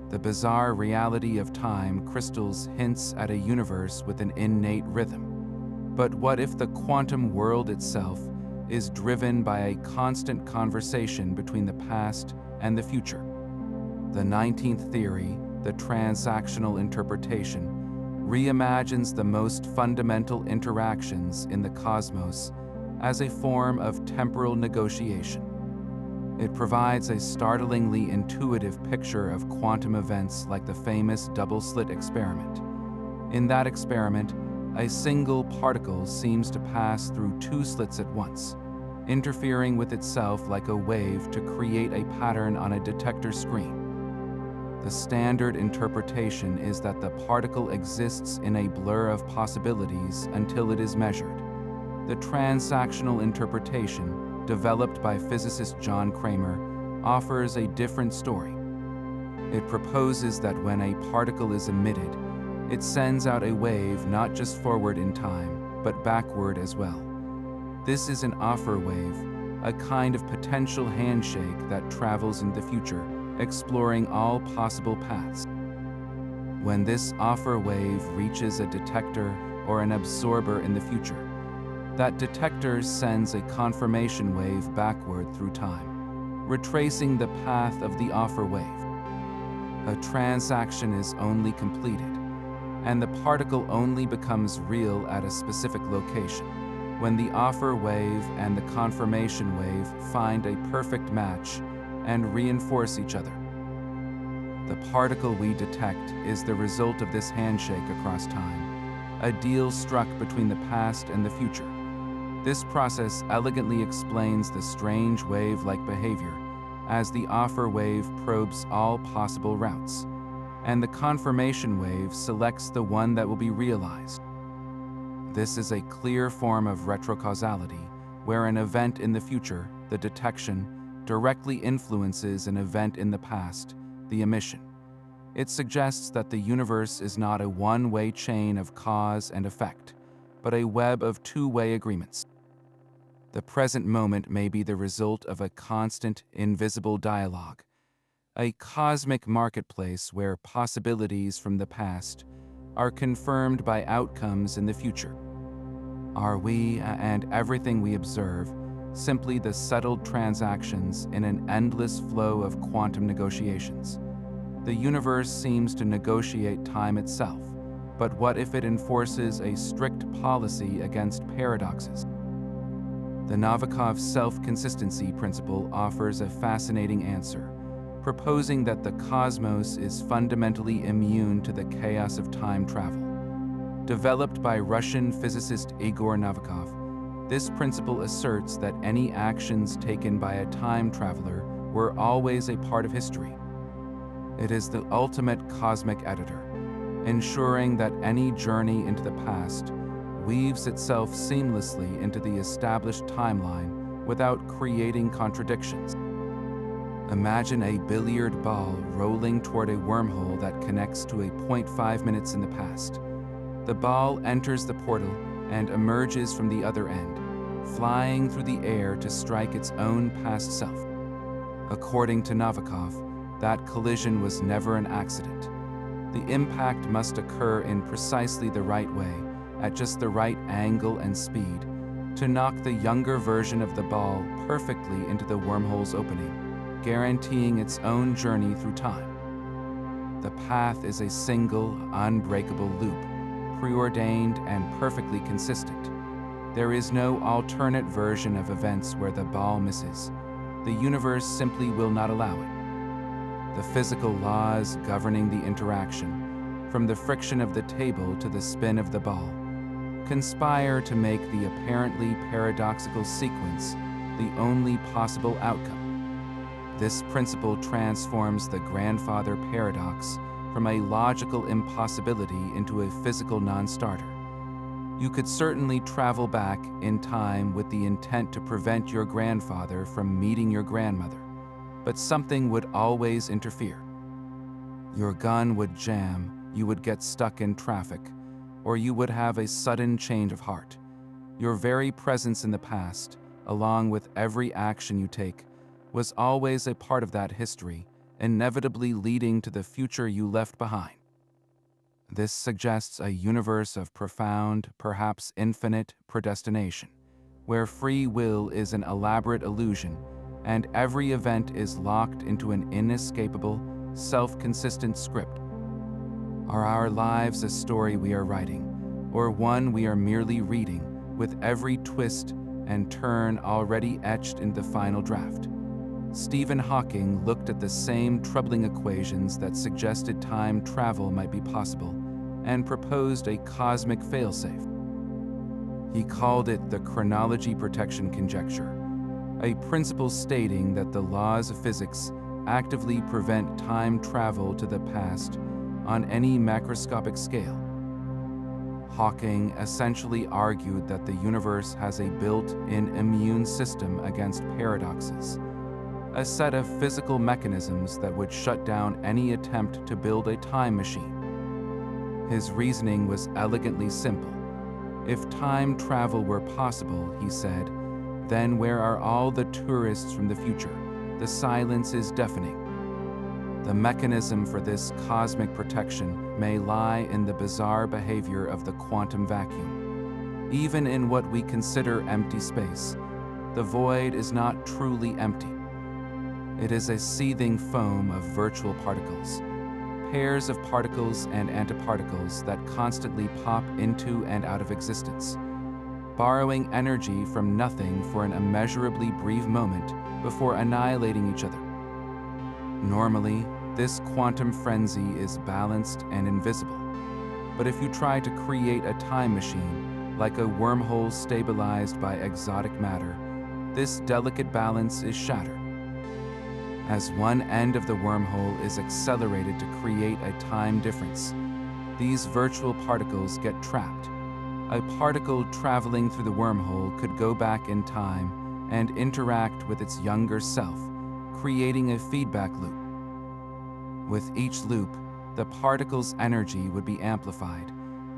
The bizarre reality of time crystals hints at a universe with an innate rhythm. But what if the quantum world itself is driven by a constant conversation between the past and the future? The 19th theory, the transactional interpretation, reimagines the most fundamental interactions in the cosmos as a form of temporal negotiation. It provides a startlingly intuitive picture of quantum events like the famous double-slit experiment. In that experiment, a single particle seems to pass through two slits at once, interfering with itself like a wave to create a pattern on a detector screen. The standard interpretation is that the particle exists in a blur of possibilities until it is measured. The transactional interpretation, developed by physicist John Cramer, offers a different story. It proposes that when a particle is emitted, it sends out a wave not just forward in time, but backward as well. This is an offer wave, a kind of potential handshake that travels in the future, exploring all possible paths. When this offer wave reaches a detector or an absorber in the future, that detector sends a confirmation wave backward through time, retracing the path of the offer wave. A transaction is only completed, and the particle only becomes real at a specific location, when the offer wave and the confirmation wave find a perfect match and reinforce each other. The particle we detect is the result of this handshake across time, a deal struck between the past and the future. This process elegantly explains the strange wave-like behavior as the offer wave probes all possible routes, and the confirmation wave selects the one that will be realized. This is a clear form of retrocausality, where an event in the future, the detection, directly influences an event in the past, the emission. It suggests that the universe is not a one-way chain of cause and effect, but a web of two-way agreements. The present moment may be the result of a constant, invisible dialogue, a cosmic marketplace where possibilities from the past are confirmed by outcomes in the future. Are we and everything we observe simply the settled transactions in an endless flow of quantum negotiations? The universe seems to negotiate time itself, but what if it enforces a strict policy against paradoxes? The Novikov self-consistency principle offers a fascinating answer, proposing that the cosmos is fundamentally immune to the chaos of time travel. Developed by Russian physicist Igor Novikov, this principle asserts that any actions taken by a time traveler were always a part of history. It is the ultimate cosmic editor, ensuring that any journey into the past weaves itself seamlessly into the established timeline without creating contradictions. Imagine a billiard ball rolling toward a wormhole that connects to a 0.5 minutes in the past. The ball enters the portal and emerges from the other end, flying through the air to strike its own past self. According to Novikov, that collision was never an accident. The impact must occur in precisely the right way, at just the right angle and speed, to knock the younger version of the ball perfectly into the wormhole's opening, guaranteeing its own journey through time. The path is a single, unbreakable loop, preordained and perfectly consistent. There is no alternate version of events where the ball misses. The universe simply will not allow it. The physical laws governing the interaction, from the friction of the table to the spin of the ball, conspire to make the apparently paradoxical sequence the only possible outcome. This principle transforms the grandfather paradox from a logical impossibility into a physical non-starter. You could certainly travel back in time with the intent to prevent your grandfather from meeting your grandmother, but something would always interfere. Your gun would jam, you would get stuck in traffic, or you would have a sudden change of heart. Your very presence in the past, along with every action you take, was always a part of that history, inevitably leading to the future you left behind. This suggests a universe of profound, perhaps infinite, predestination, where free will is an elaborate illusion, and every event is locked into an inescapable, self-consistent script. Are our lives a story we are writing, or one we are merely reading, with every twist and turn already etched in the final draft? Stephen Hawking looked at the same troubling equations that suggested time travel might be possible and proposed a cosmic failsafe. He called it the chronology protection conjecture, a principle stating that the laws of physics actively prevent time travel to the past on any macroscopic scale. Hawking essentially argued that the universe has a built-in immune system against paradoxes, a set of physical mechanisms that would shut down any attempt to build a time machine. His reasoning was elegantly simple. If time travel were possible, he said, then where are all the tourists from the future? The silence is deafening. The mechanism for this cosmic protection may lie in the bizarre behavior of the quantum vacuum. Even in what we consider empty space, the void is not truly empty. It is a seething foam of virtual particles, pairs of particles and antiparticles that constantly pop into and out of existence, borrowing energy from nothing for an immeasurably brief moment before annihilating each other. Normally, this quantum frenzy is balanced and invisible, but if you try to create a time machine, like a wormhole stabilized by exotic matter, this delicate balance is shattered. As one end of the wormhole is accelerated to create a time difference, these virtual particles get trapped. A particle traveling through the wormhole could go back in time and interact with its younger self, creating a feedback loop. With each loop, the particle's energy would be amplified,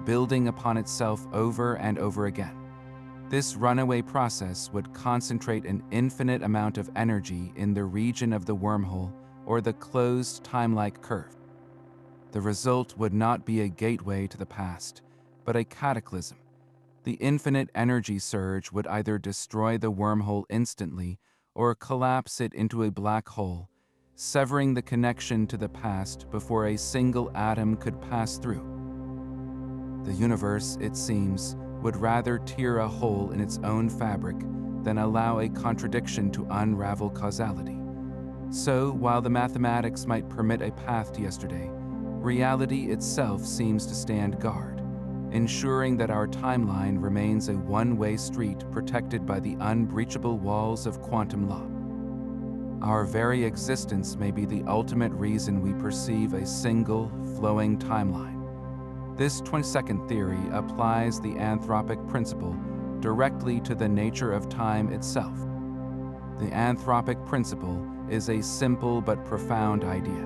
building upon itself over and over again. This runaway process would concentrate an infinite amount of energy in the region of the wormhole or the closed time-like curve. The result would not be a gateway to the past, but a cataclysm. The infinite energy surge would either destroy the wormhole instantly or collapse it into a black hole, severing the connection to the past before a single atom could pass through. The universe, it seems, would rather tear a hole in its own fabric than allow a contradiction to unravel causality. So, while the mathematics might permit a path to yesterday, reality itself seems to stand guard, ensuring that our timeline remains a one-way street protected by the unbreachable walls of quantum law. Our very existence may be the ultimate reason we perceive a single, flowing timeline. This 22nd theory applies the anthropic principle directly to the nature of time itself. The anthropic principle is a simple but profound idea,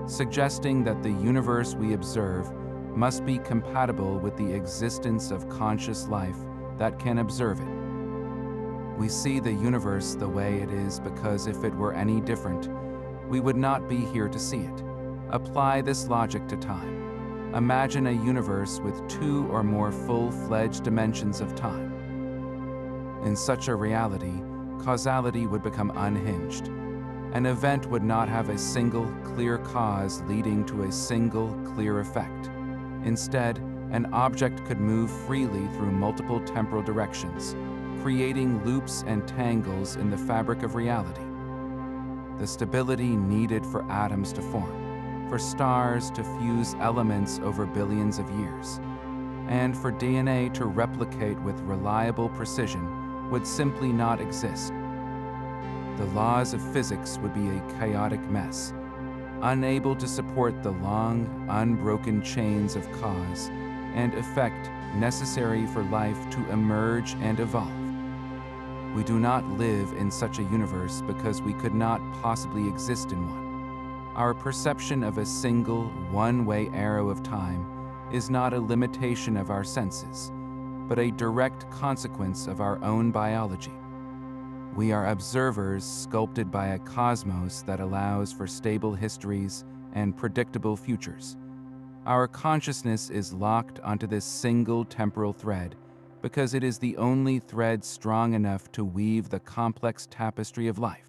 suggesting that the universe we observe must be compatible with the existence of conscious life that can observe it. We see the universe the way it is because if it were any different, we would not be here to see it. Apply this logic to time. Imagine a universe with two or more full-fledged dimensions of time. In such a reality, causality would become unhinged. An event would not have a single, clear cause leading to a single, clear effect. Instead, an object could move freely through multiple temporal directions, creating loops and tangles in the fabric of reality. The stability needed for atoms to form, for stars to fuse elements over billions of years, and for DNA to replicate with reliable precision would simply not exist. The laws of physics would be a chaotic mess, unable to support the long, unbroken chains of cause and effect necessary for life to emerge and evolve. We do not live in such a universe because we could not possibly exist in one. Our perception of a single, one-way arrow of time is not a limitation of our senses, but a direct consequence of our own biology. We are observers sculpted by a cosmos that allows for stable histories and predictable futures. Our consciousness is locked onto this single temporal thread because it is the only thread strong enough to weave the complex tapestry of life.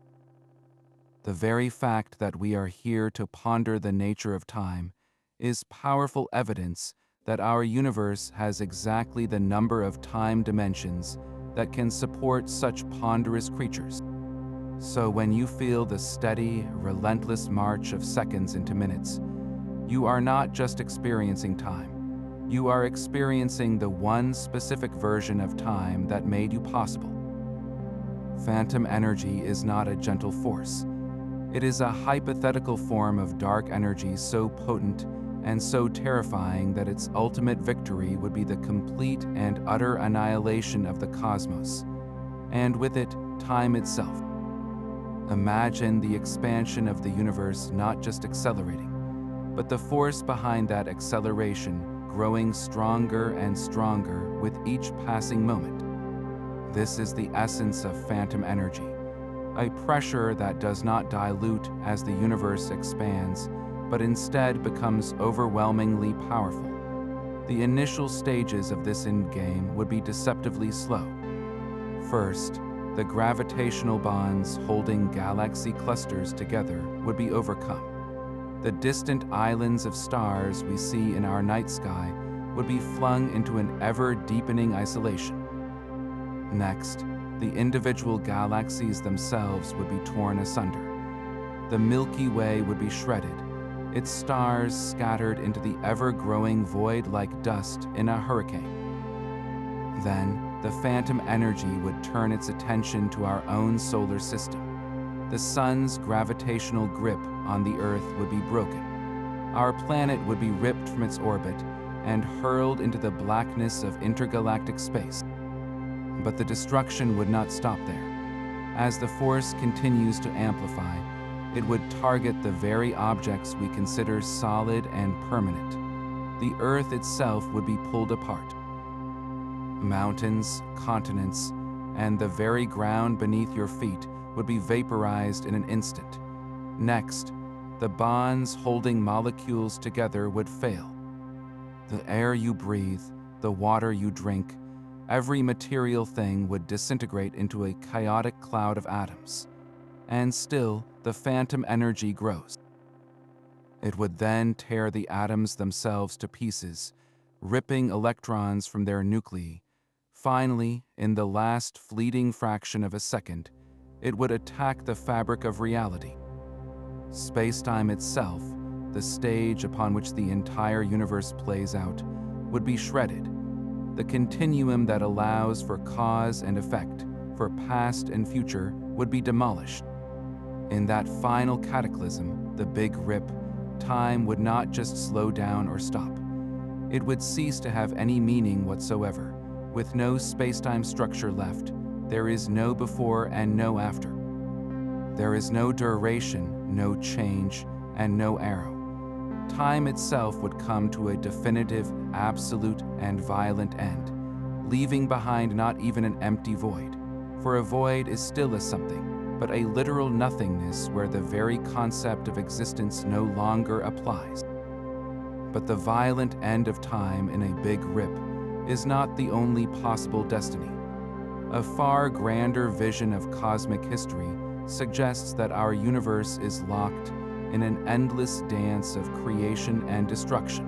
The very fact that we are here to ponder the nature of time is powerful evidence that our universe has exactly the number of time dimensions that can support such ponderous creatures. So when you feel the steady, relentless march of seconds into minutes, you are not just experiencing time. You are experiencing the one specific version of time that made you possible. Phantom energy is not a gentle force. It is a hypothetical form of dark energy so potent and so terrifying that its ultimate victory would be the complete and utter annihilation of the cosmos, and with it, time itself. Imagine the expansion of the universe not just accelerating, but the force behind that acceleration growing stronger and stronger with each passing moment. This is the essence of phantom energy, a pressure that does not dilute as the universe expands, but instead becomes overwhelmingly powerful. The initial stages of this endgame would be deceptively slow. First, the gravitational bonds holding galaxy clusters together would be overcome. The distant islands of stars we see in our night sky would be flung into an ever-deepening isolation. Next, the individual galaxies themselves would be torn asunder. The Milky Way would be shredded, its stars scattered into the ever-growing void like dust in a hurricane. Then, the phantom energy would turn its attention to our own solar system. The sun's gravitational grip on the Earth would be broken. Our planet would be ripped from its orbit and hurled into the blackness of intergalactic space. But the destruction would not stop there. As the force continues to amplify, it would target the very objects we consider solid and permanent. The Earth itself would be pulled apart. Mountains, continents, and the very ground beneath your feet would be vaporized in an instant. Next, the bonds holding molecules together would fail. The air you breathe, the water you drink, every material thing would disintegrate into a chaotic cloud of atoms. And still, the phantom energy grows. It would then tear the atoms themselves to pieces, ripping electrons from their nuclei. Finally, in the last fleeting fraction of a second, it would attack the fabric of reality. Space-time itself, the stage upon which the entire universe plays out, would be shredded. The continuum that allows for cause and effect, for past and future, would be demolished. In that final cataclysm, the Big Rip, time would not just slow down or stop. It would cease to have any meaning whatsoever. With no space-time structure left, there is no before and no after. There is no duration, no change, and no arrow. Time itself would come to a definitive, absolute, and violent end, leaving behind not even an empty void. For a void is still a something, but a literal nothingness where the very concept of existence no longer applies. But the violent end of time in a big rip is not the only possible destiny. A far grander vision of cosmic history suggests that our universe is locked in an endless dance of creation and destruction.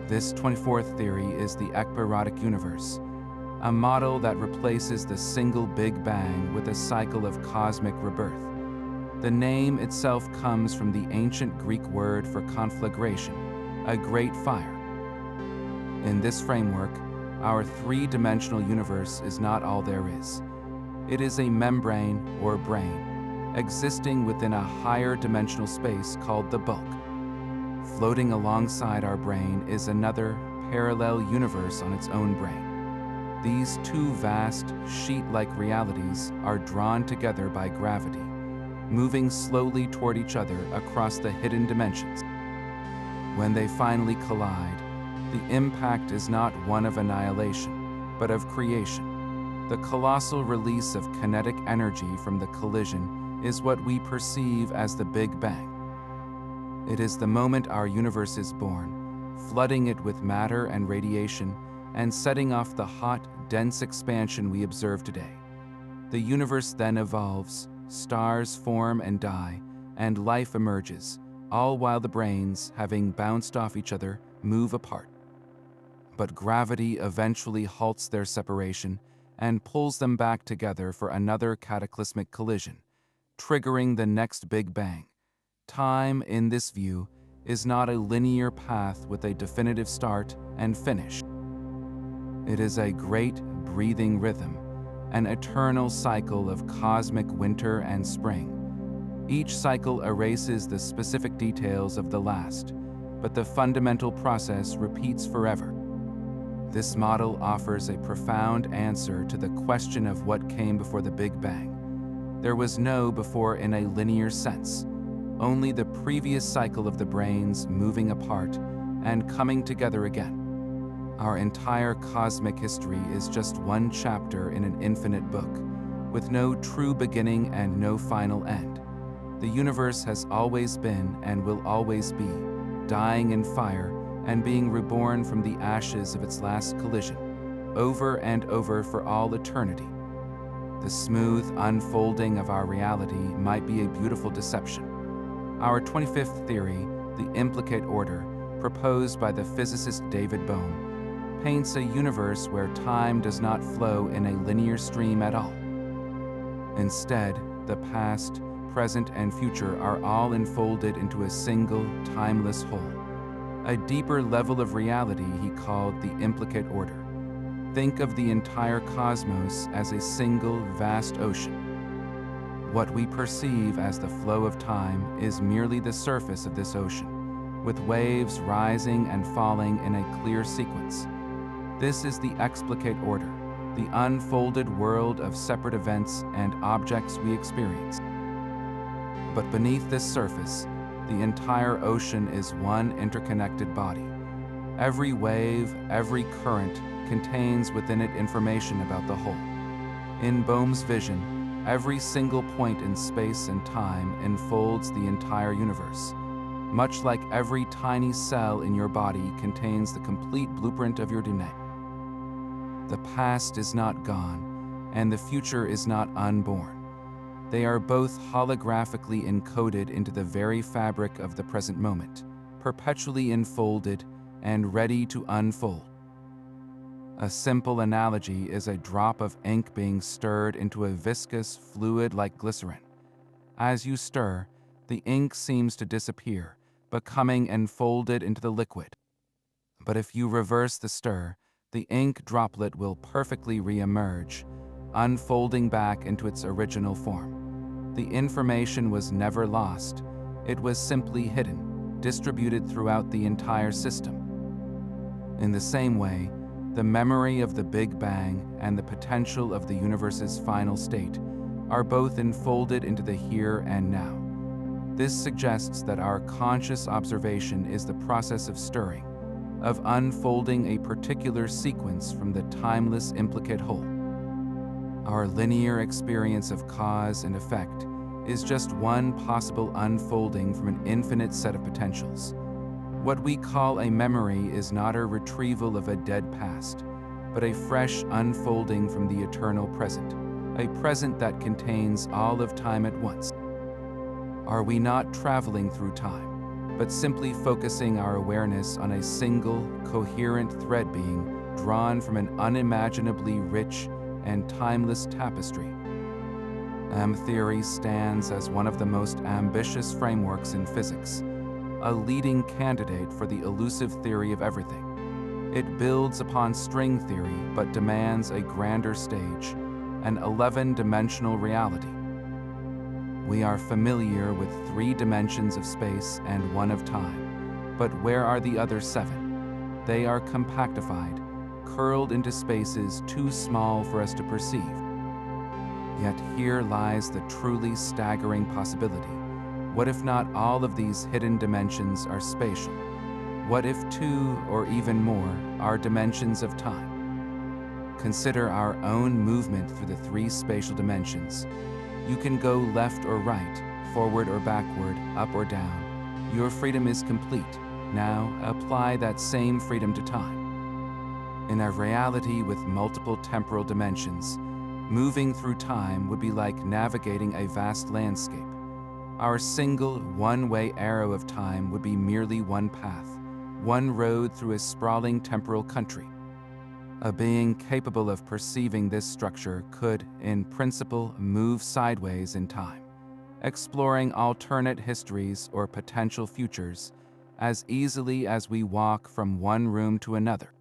This 24th theory is the ekpyrotic universe, a model that replaces the single Big Bang with a cycle of cosmic rebirth. The name itself comes from the ancient Greek word for conflagration, a great fire. In this framework, our three-dimensional universe is not all there is. It is a membrane or brain, existing within a higher dimensional space called the bulk. Floating alongside our brain is another parallel universe on its own brain. These two vast, sheet-like realities are drawn together by gravity, moving slowly toward each other across the hidden dimensions. When they finally collide, the impact is not one of annihilation, but of creation. The colossal release of kinetic energy from the collision is what we perceive as the Big Bang. It is the moment our universe is born, flooding it with matter and radiation, and setting off the hot, dense expansion we observe today. The universe then evolves, stars form and die, and life emerges, all while the brains, having bounced off each other, move apart. But gravity eventually halts their separation and pulls them back together for another cataclysmic collision, triggering the next Big Bang. Time, in this view, is not a linear path with a definitive start and finish. It is a great breathing rhythm, an eternal cycle of cosmic winter and spring. Each cycle erases the specific details of the last, but the fundamental process repeats forever. This model offers a profound answer to the question of what came before the Big Bang. There was no before in a linear sense, only the previous cycle of the brains moving apart and coming together again. Our entire cosmic history is just one chapter in an infinite book, with no true beginning and no final end. The universe has always been and will always be, dying in fire and being reborn from the ashes of its last collision, over and over for all eternity. The smooth unfolding of our reality might be a beautiful deception. Our 25th theory, the implicate order, proposed by the physicist David Bohm, paints a universe where time does not flow in a linear stream at all. Instead, the past, present, and future are all enfolded into a single, timeless whole. A deeper level of reality he called the implicate order. Think of the entire cosmos as a single, vast ocean. What we perceive as the flow of time is merely the surface of this ocean, with waves rising and falling in a clear sequence. This is the explicate order, the unfolded world of separate events and objects we experience. But beneath this surface, the entire ocean is one interconnected body. Every wave, every current contains within it information about the whole. In Bohm's vision, every single point in space and time enfolds the entire universe. Much like every tiny cell in your body contains the complete blueprint of your DNA. The past is not gone, and the future is not unborn. They are both holographically encoded into the very fabric of the present moment, perpetually enfolded and ready to unfold. A simple analogy is a drop of ink being stirred into a viscous fluid like glycerin. As you stir, the ink seems to disappear, becoming enfolded into the liquid. But if you reverse the stir, the ink droplet will perfectly re-emerge, unfolding back into its original form. The information was never lost. It was simply hidden, distributed throughout the entire system. In the same way, the memory of the Big Bang and the potential of the universe's final state are both enfolded into the here and now. This suggests that our conscious observation is the process of stirring, of unfolding a particular sequence from the timeless implicate whole. Our linear experience of cause and effect is just one possible unfolding from an infinite set of potentials. What we call a memory is not a retrieval of a dead past, but a fresh unfolding from the eternal present, a present that contains all of time at once. Are we not traveling through time, but simply focusing our awareness on a single, coherent thread being drawn from an unimaginably rich and timeless tapestry? M-theory stands as one of the most ambitious frameworks in physics, a leading candidate for the elusive theory of everything. It builds upon string theory but demands a grander stage, an 11-dimensional reality. We are familiar with 3 dimensions of space and 1 of time, but where are the other 7? They are compactified, curled into spaces too small for us to perceive. Yet here lies the truly staggering possibility. What if not all of these hidden dimensions are spatial? What if 2 or even more are dimensions of time? Consider our own movement through the 3 spatial dimensions. You can go left or right, forward or backward, up or down. Your freedom is complete. Now apply that same freedom to time. In a reality with multiple temporal dimensions, moving through time would be like navigating a vast landscape. Our single, one-way arrow of time would be merely one path, one road through a sprawling temporal country. A being capable of perceiving this structure could, in principle, move sideways in time. exploring alternate histories or potential futures as easily as we walk from one room to another.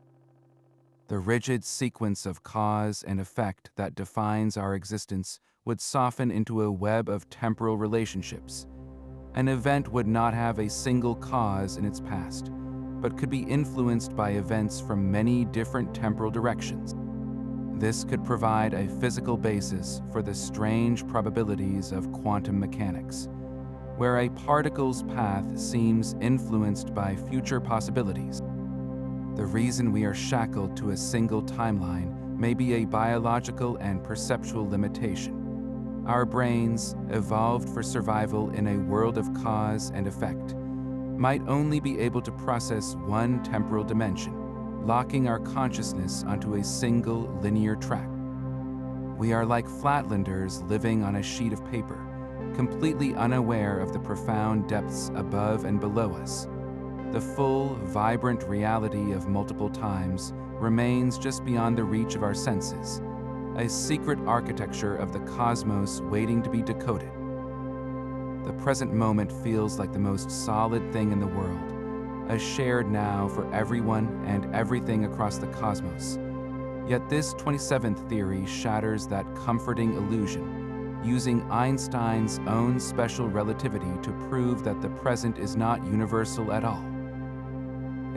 The rigid sequence of cause and effect that defines our existence would soften into a web of temporal relationships. An event would not have a single cause in its past, but could be influenced by events from many different temporal directions. This could provide a physical basis for the strange probabilities of quantum mechanics, where a particle's path seems influenced by future possibilities. The reason we are shackled to a single timeline may be a biological and perceptual limitation. Our brains, evolved for survival in a world of cause and effect, might only be able to process one temporal dimension, locking our consciousness onto a single linear track. We are like flatlanders living on a sheet of paper, completely unaware of the profound depths above and below us. The full, vibrant reality of multiple times remains just beyond the reach of our senses, a secret architecture of the cosmos waiting to be decoded. The present moment feels like the most solid thing in the world, a shared now for everyone and everything across the cosmos. Yet this 27th theory shatters that comforting illusion, using Einstein's own special relativity to prove that the present is not universal at all.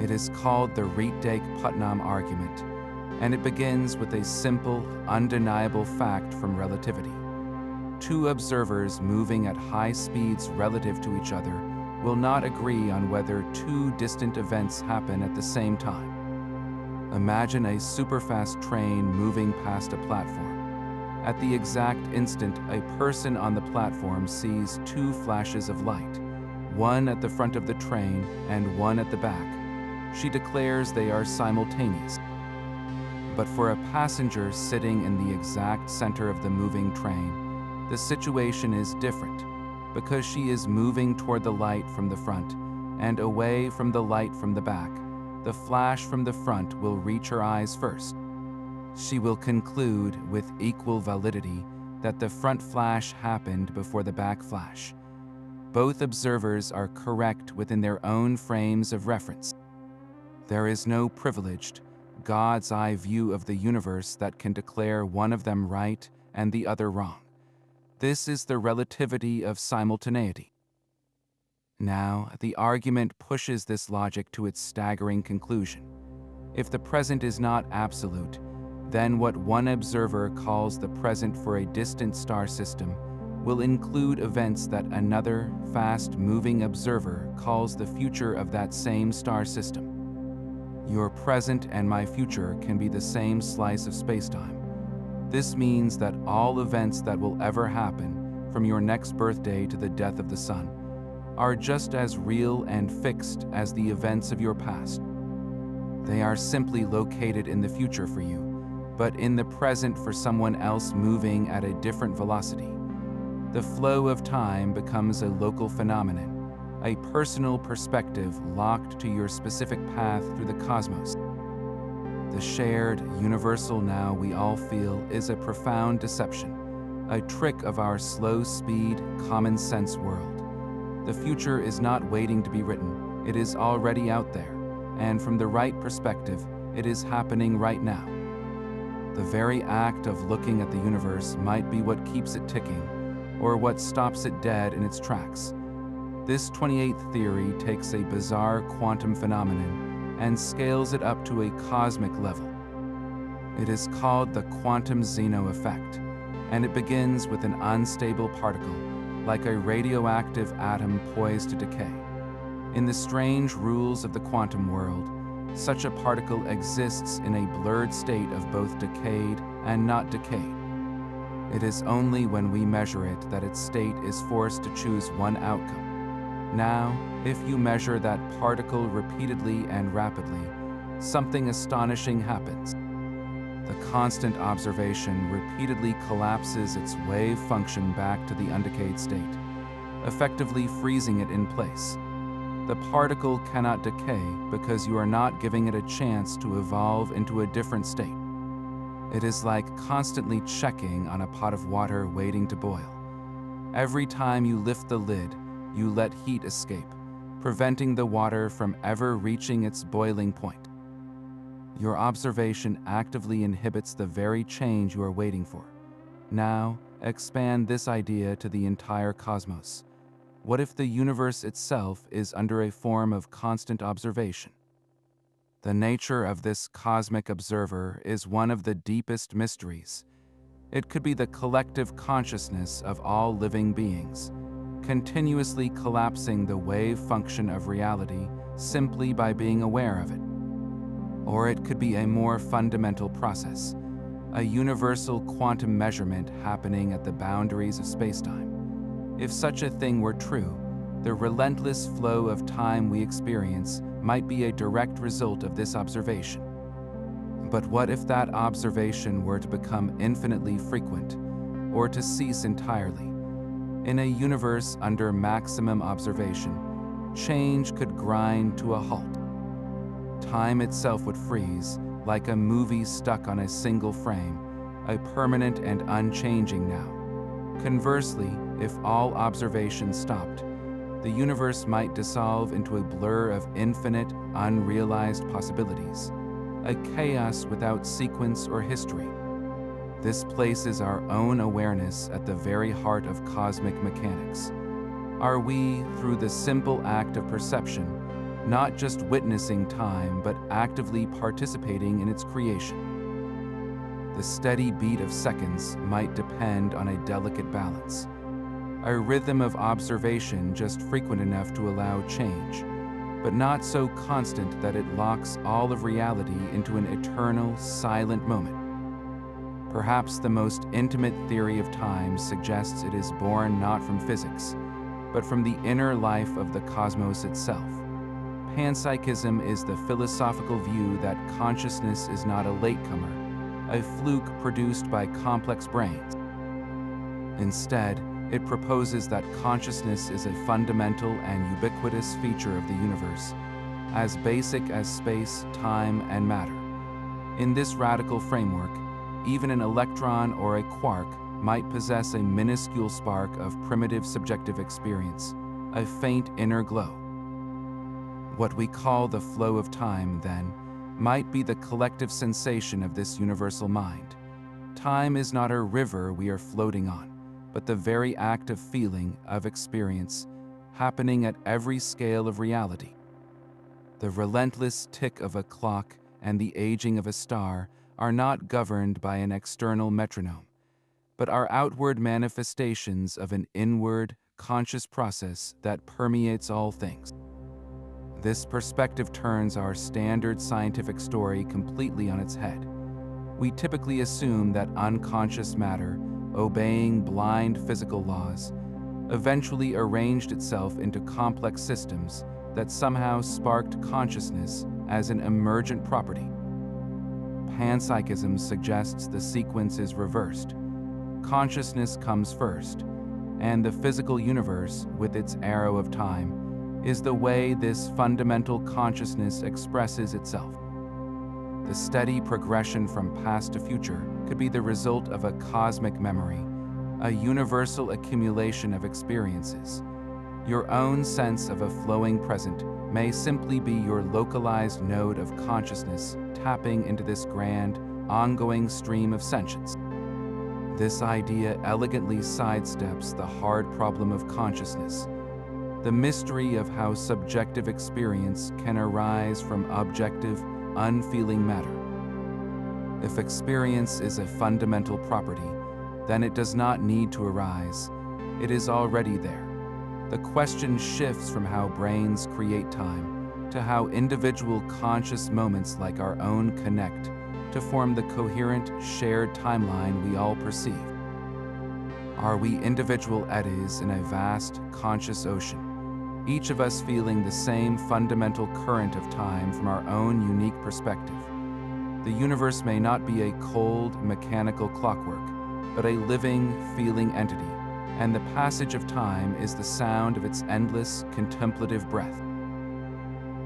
It is called the Rietveld-Putnam argument, and it begins with a simple, undeniable fact from relativity. Two observers moving at high speeds relative to each other will not agree on whether two distant events happen at the same time. Imagine a superfast train moving past a platform. At the exact instant, a person on the platform sees two flashes of light, one at the front of the train and one at the back. She declares they are simultaneous. But for a passenger sitting in the exact center of the moving train, the situation is different, because she is moving toward the light from the front and away from the light from the back. The flash from the front will reach her eyes first. She will conclude with equal validity that the front flash happened before the back flash. Both observers are correct within their own frames of reference. There is no privileged, God's eye view of the universe that can declare one of them right and the other wrong. This is the relativity of simultaneity. Now, the argument pushes this logic to its staggering conclusion. If the present is not absolute, then what one observer calls the present for a distant star system will include events that another, fast-moving observer calls the future of that same star system. Your present and my future can be the same slice of spacetime. This means that all events that will ever happen, from your next birthday to the death of the sun, are just as real and fixed as the events of your past. They are simply located in the future for you, but in the present for someone else moving at a different velocity. The flow of time becomes a local phenomenon, a personal perspective locked to your specific path through the cosmos. The shared, universal now we all feel is a profound deception, a trick of our slow-speed, common-sense world. The future is not waiting to be written, it is already out there, and from the right perspective, it is happening right now. The very act of looking at the universe might be what keeps it ticking, or what stops it dead in its tracks. This 28th theory takes a bizarre quantum phenomenon and scales it up to a cosmic level. It is called the quantum Zeno effect, and it begins with an unstable particle, like a radioactive atom poised to decay. In the strange rules of the quantum world, such a particle exists in a blurred state of both decayed and not decayed. It is only when we measure it that its state is forced to choose one outcome. Now, if you measure that particle repeatedly and rapidly, something astonishing happens. The constant observation repeatedly collapses its wave function back to the undecayed state, effectively freezing it in place. The particle cannot decay because you are not giving it a chance to evolve into a different state. It is like constantly checking on a pot of water waiting to boil. Every time you lift the lid, you let heat escape, preventing the water from ever reaching its boiling point. Your observation actively inhibits the very change you are waiting for. Now, expand this idea to the entire cosmos. What if the universe itself is under a form of constant observation? The nature of this cosmic observer is one of the deepest mysteries. It could be the collective consciousness of all living beings, continuously collapsing the wave function of reality simply by being aware of it. Or it could be a more fundamental process, a universal quantum measurement happening at the boundaries of spacetime. If such a thing were true, the relentless flow of time we experience might be a direct result of this observation. But what if that observation were to become infinitely frequent, or to cease entirely? In a universe under maximum observation, change could grind to a halt. Time itself would freeze, like a movie stuck on a single frame, a permanent and unchanging now. Conversely, if all observation stopped, the universe might dissolve into a blur of infinite, unrealized possibilities, a chaos without sequence or history. This places our own awareness at the very heart of cosmic mechanics. Are we, through the simple act of perception, not just witnessing time, but actively participating in its creation? The steady beat of seconds might depend on a delicate balance, a rhythm of observation just frequent enough to allow change, but not so constant that it locks all of reality into an eternal, silent moment. Perhaps the most intimate theory of time suggests it is born not from physics, but from the inner life of the cosmos itself. Panpsychism is the philosophical view that consciousness is not a latecomer, a fluke produced by complex brains. Instead, it proposes that consciousness is a fundamental and ubiquitous feature of the universe, as basic as space, time, and matter. In this radical framework, even an electron or a quark might possess a minuscule spark of primitive subjective experience, a faint inner glow. What we call the flow of time, then, might be the collective sensation of this universal mind. Time is not a river we are floating on, but the very act of feeling, of experience, happening at every scale of reality. The relentless tick of a clock and the aging of a star are not governed by an external metronome, but are outward manifestations of an inward, conscious process that permeates all things. This perspective turns our standard scientific story completely on its head. We typically assume that unconscious matter, obeying blind physical laws, eventually arranged itself into complex systems that somehow sparked consciousness as an emergent property. Panpsychism suggests the sequence is reversed. Consciousness comes first, and the physical universe, with its arrow of time, is the way this fundamental consciousness expresses itself. The steady progression from past to future could be the result of a cosmic memory, a universal accumulation of experiences. Your own sense of a flowing present may simply be your localized node of consciousness tapping into this grand, ongoing stream of sentience. This idea elegantly sidesteps the hard problem of consciousness, the mystery of how subjective experience can arise from objective, unfeeling matter. If experience is a fundamental property, then it does not need to arise. It is already there. The question shifts from how brains create time to how individual conscious moments like our own connect to form the coherent, shared timeline we all perceive. Are we individual eddies in a vast, conscious ocean, each of us feeling the same fundamental current of time from our own unique perspective? The universe may not be a cold, mechanical clockwork, but a living, feeling entity, and the passage of time is the sound of its endless, contemplative breath.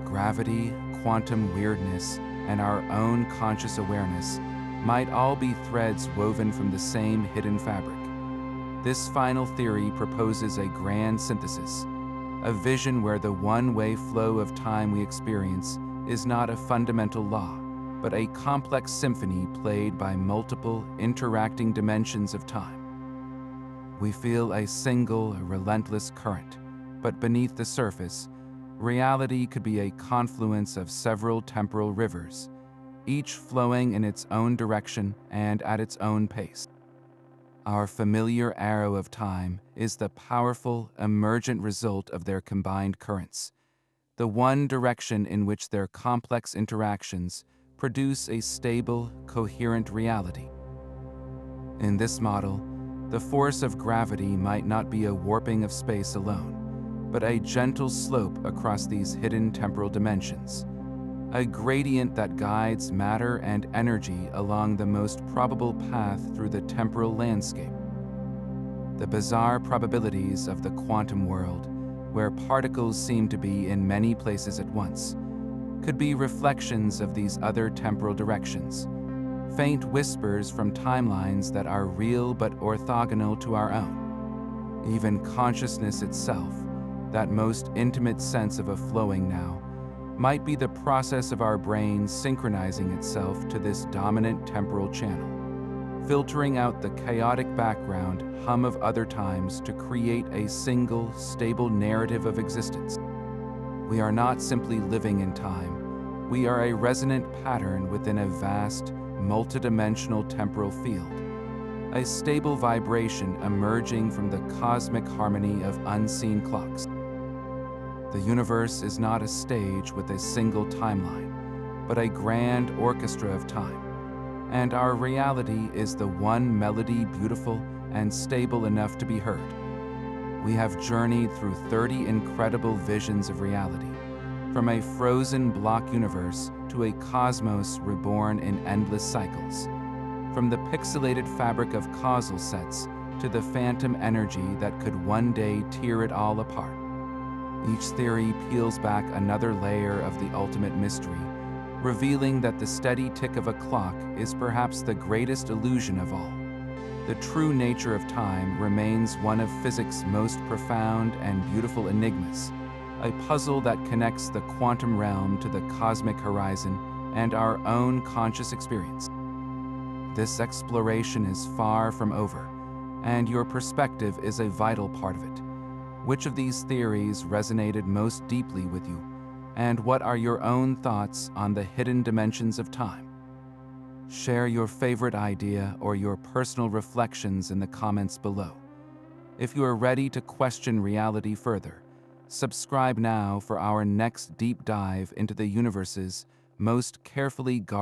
Gravity, quantum weirdness, and our own conscious awareness might all be threads woven from the same hidden fabric. This final theory proposes a grand synthesis, a vision where the one-way flow of time we experience is not a fundamental law, but a complex symphony played by multiple, interacting dimensions of time. We feel a single, relentless current, but beneath the surface, reality could be a confluence of several temporal rivers, each flowing in its own direction and at its own pace. Our familiar arrow of time is the powerful, emergent result of their combined currents, the one direction in which their complex interactions produce a stable, coherent reality. In this model, the force of gravity might not be a warping of space alone, but a gentle slope across these hidden temporal dimensions, a gradient that guides matter and energy along the most probable path through the temporal landscape. The bizarre probabilities of the quantum world, where particles seem to be in many places at once, could be reflections of these other temporal directions, faint whispers from timelines that are real but orthogonal to our own. Even consciousness itself, that most intimate sense of a flowing now, might be the process of our brain synchronizing itself to this dominant temporal channel, filtering out the chaotic background hum of other times to create a single, stable narrative of existence. We are not simply living in time, we are a resonant pattern within a vast, multidimensional temporal field, a stable vibration emerging from the cosmic harmony of unseen clocks. The universe is not a stage with a single timeline, but a grand orchestra of time, and our reality is the one melody beautiful and stable enough to be heard. We have journeyed through 30 incredible visions of reality, from a frozen block universe to a cosmos reborn in endless cycles, from the pixelated fabric of causal sets to the phantom energy that could one day tear it all apart. Each theory peels back another layer of the ultimate mystery, revealing that the steady tick of a clock is perhaps the greatest illusion of all. The true nature of time remains one of physics' most profound and beautiful enigmas, a puzzle that connects the quantum realm to the cosmic horizon and our own conscious experience. This exploration is far from over, and your perspective is a vital part of it. Which of these theories resonated most deeply with you, and what are your own thoughts on the hidden dimensions of time? Share your favorite idea or your personal reflections in the comments below. If you are ready to question reality further, subscribe now for our next deep dive into the universe's most carefully guarded